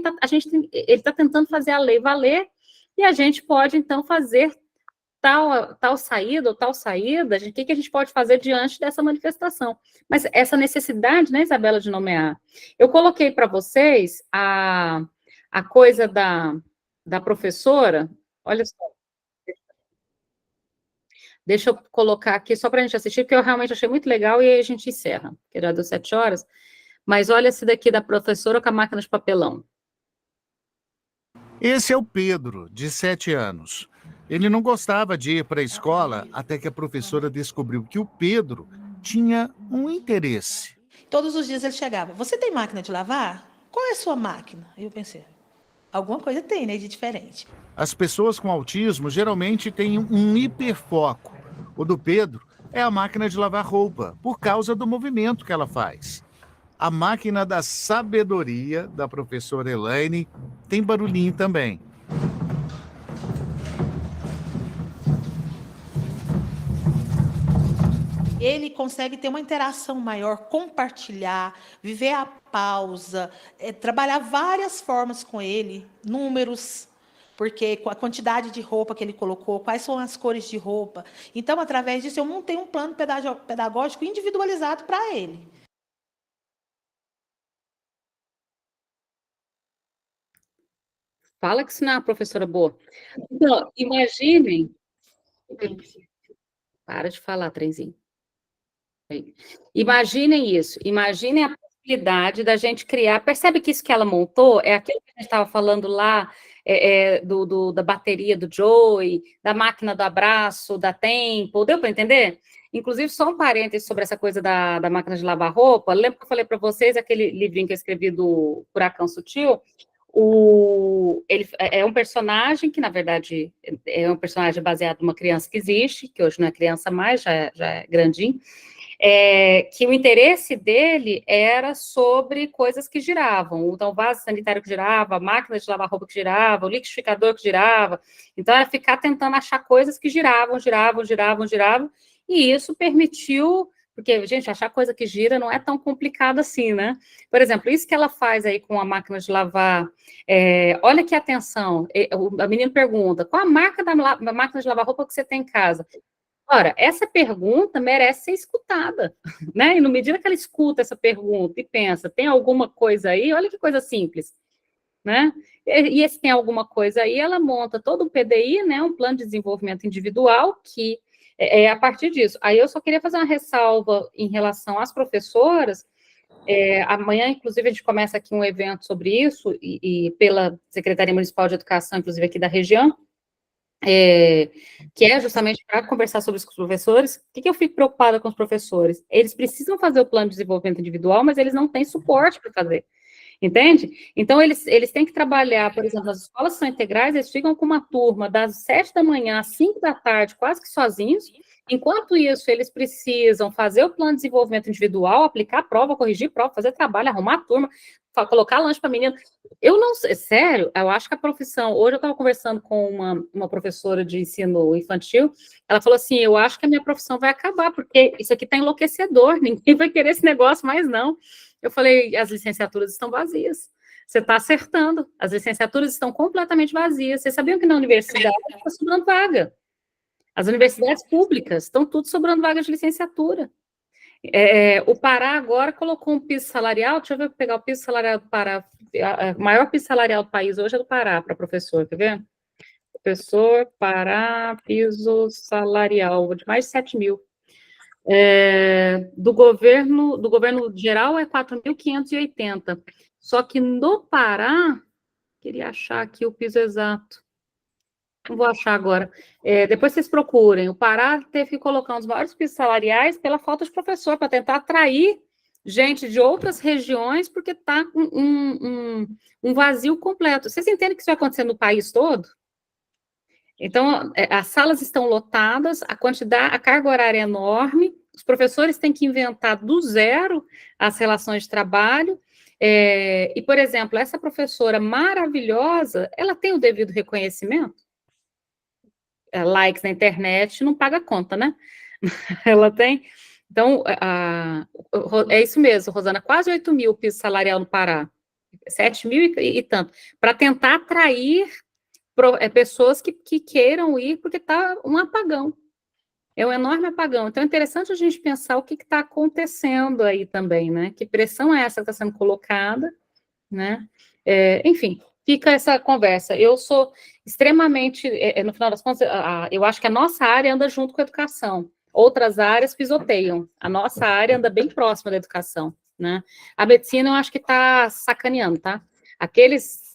está tentando fazer a lei valer, e a gente pode, então, fazer tal saída ou tal saída, o que a gente pode fazer diante dessa manifestação? Mas essa necessidade, né, Isabela, de nomear. Eu coloquei para vocês a coisa da professora, olha só. Deixa eu colocar aqui só para a gente assistir, porque eu realmente achei muito legal, e aí a gente encerra, porque já deu 7 horas. Mas olha esse daqui da professora com a máquina de papelão. Esse é o Pedro, de 7 anos. Ele não gostava de ir para a escola até que a professora descobriu que o Pedro tinha um interesse. Todos os dias ele chegava, você tem máquina de lavar? Qual é a sua máquina? Eu pensei, alguma coisa tem, né, de diferente. As pessoas com autismo geralmente têm um hiperfoco. O do Pedro é a máquina de lavar roupa, por causa do movimento que ela faz. A máquina da sabedoria da professora Elaine tem barulhinho também. Ele consegue ter uma interação maior, compartilhar, viver a pausa, trabalhar várias formas com ele, números, porque com a quantidade de roupa que ele colocou, quais são as cores de roupa. Então, através disso, eu montei um plano pedagógico individualizado para ele. Fala que isso não é uma professora boa. Então, imaginem... Para de falar, trenzinho. Imaginem isso, imaginem a possibilidade da gente criar, percebe que isso que ela montou é aquilo que a gente estava falando lá, da bateria do Joey, da máquina do abraço, da Tempo, deu para entender? Inclusive, só um parênteses sobre essa coisa da máquina de lavar roupa, lembra que eu falei para vocês, aquele livrinho que eu escrevi do Furacão Sutil? Ele é um personagem que, na verdade, é um personagem baseado numa criança que existe, que hoje não é criança mais, já é grandinho, que o interesse dele era sobre coisas que giravam. Então, o vaso sanitário que girava, a máquina de lavar roupa que girava, o liquidificador que girava. Então, era ficar tentando achar coisas que giravam, e isso permitiu... Porque, gente, achar coisa que gira não é tão complicado assim, né? Por exemplo, isso que ela faz aí com a máquina de lavar, olha que atenção, a menina pergunta, qual a marca da máquina de lavar roupa que você tem em casa? Ora, essa pergunta merece ser escutada, né? E na medida que ela escuta essa pergunta e pensa, tem alguma coisa aí? Olha que coisa simples, né? E se tem alguma coisa aí, ela monta todo um PDI, né? Um plano de desenvolvimento individual, que é a partir disso. Aí eu só queria fazer uma ressalva em relação às professoras. Amanhã, inclusive, a gente começa aqui um evento sobre isso, e pela Secretaria Municipal de Educação, inclusive aqui da região, que é justamente para conversar sobre isso com os professores. O que eu fico preocupada com os professores? Eles precisam fazer o plano de desenvolvimento individual, mas eles não têm suporte para fazer, entende? Então, eles têm que trabalhar, por exemplo, nas escolas que são integrais, eles ficam com uma turma das 7 da manhã às 5 da tarde, quase que sozinhos. Enquanto isso, eles precisam fazer o plano de desenvolvimento individual, aplicar a prova, corrigir prova, fazer trabalho, arrumar a turma, colocar lanche para menino. Eu não sei, sério, eu acho que a profissão... Hoje eu estava conversando com uma professora de ensino infantil, ela falou assim, eu acho que a minha profissão vai acabar, porque isso aqui está enlouquecedor, ninguém vai querer esse negócio mais não. Eu falei, as licenciaturas estão vazias. Você está acertando, as licenciaturas estão completamente vazias. Vocês sabiam que na universidade está sobrando vaga? As universidades públicas estão tudo sobrando vaga de licenciatura. O Pará agora colocou um piso salarial, deixa eu ver, pegar o piso salarial do Pará, o maior piso salarial do país hoje é do Pará, para professor, quer ver? Professor, Pará, piso salarial, de mais de 7 mil. Do governo geral é 4.580, só que no Pará, queria achar aqui o piso exato, não vou achar agora. Depois vocês procurem. O Pará teve que colocar um dos maiores pisos salariais pela falta de professor, para tentar atrair gente de outras regiões, porque está um vazio completo. Vocês entendem que isso vai acontecer no país todo? Então, as salas estão lotadas, a carga horária é enorme, os professores têm que inventar do zero as relações de trabalho. E, por exemplo, essa professora maravilhosa, ela tem o devido reconhecimento? Likes na internet não paga conta, né? Ela tem. Então, é isso mesmo, Rosana, quase 8 mil o piso salarial no Pará, 7 mil e tanto, para tentar atrair pessoas que queiram ir, porque está um apagão. É um enorme apagão. Então, é interessante a gente pensar o que está acontecendo aí também, né? Que pressão é essa que está sendo colocada, né? Enfim, fica essa conversa. Eu sou extremamente, no final das contas, eu acho que a nossa área anda junto com a educação. Outras áreas pisoteiam. A nossa área anda bem próxima da educação, né? A medicina, eu acho que está sacaneando, tá? Aqueles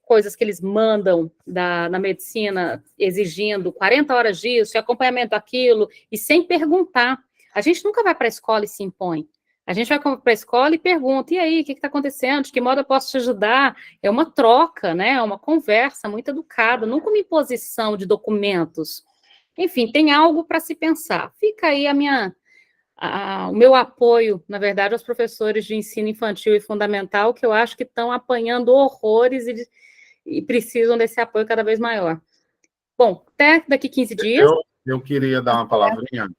coisas que eles mandam na medicina, exigindo 40 horas disso, e acompanhamento daquilo, e sem perguntar. A gente nunca vai para a escola e se impõe. A gente vai para a escola e pergunta, e aí, o que está acontecendo? De que modo eu posso te ajudar? É uma troca, né? É uma conversa muito educada, nunca uma imposição de documentos. Enfim, tem algo para se pensar. Fica aí o meu apoio, na verdade, aos professores de ensino infantil e fundamental, que eu acho que estão apanhando horrores e precisam desse apoio cada vez maior. Bom, até daqui 15 dias. Eu queria dar uma palavrinha.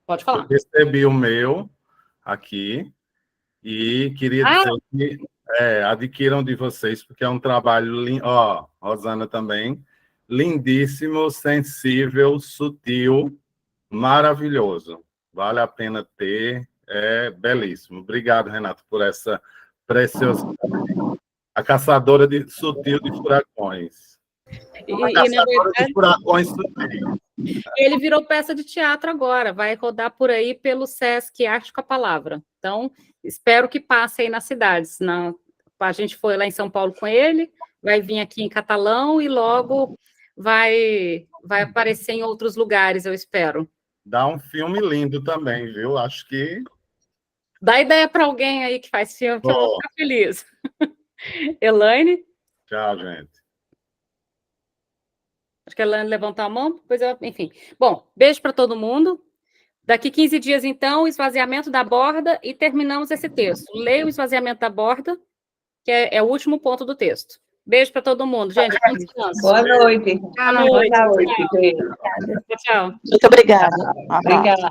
Pode falar. Eu recebi o meu aqui e queria dizer que adquiram de vocês, porque é um trabalho lindo. Ó, Rosana também. Lindíssimo, sensível, sutil, maravilhoso. Vale a pena ter, é belíssimo. Obrigado, Renato, por essa preciosidade. A caçadora sutil de furacões. A caçadora de furacões sutil. Ele virou peça de teatro agora, vai rodar por aí pelo Sesc Arte com a Palavra. Então, espero que passe aí nas cidades. A gente foi lá em São Paulo com ele, vai vir aqui em Catalão e logo vai aparecer em outros lugares, eu espero. Dá um filme lindo também, viu? Acho que... Dá ideia para alguém aí que faz filme, que eu vou ficar feliz. Elaine? Tchau, gente. Acho que a Elaine levantou a mão, enfim. Bom, beijo para todo mundo. Daqui 15 dias, então, o esvaziamento da borda e terminamos esse texto. Leia o esvaziamento da borda, que é o último ponto do texto. Beijo para todo mundo, gente. Bom descanso. Boa noite. Boa noite. Boa noite. Tchau. Tchau. Muito obrigada. Obrigada.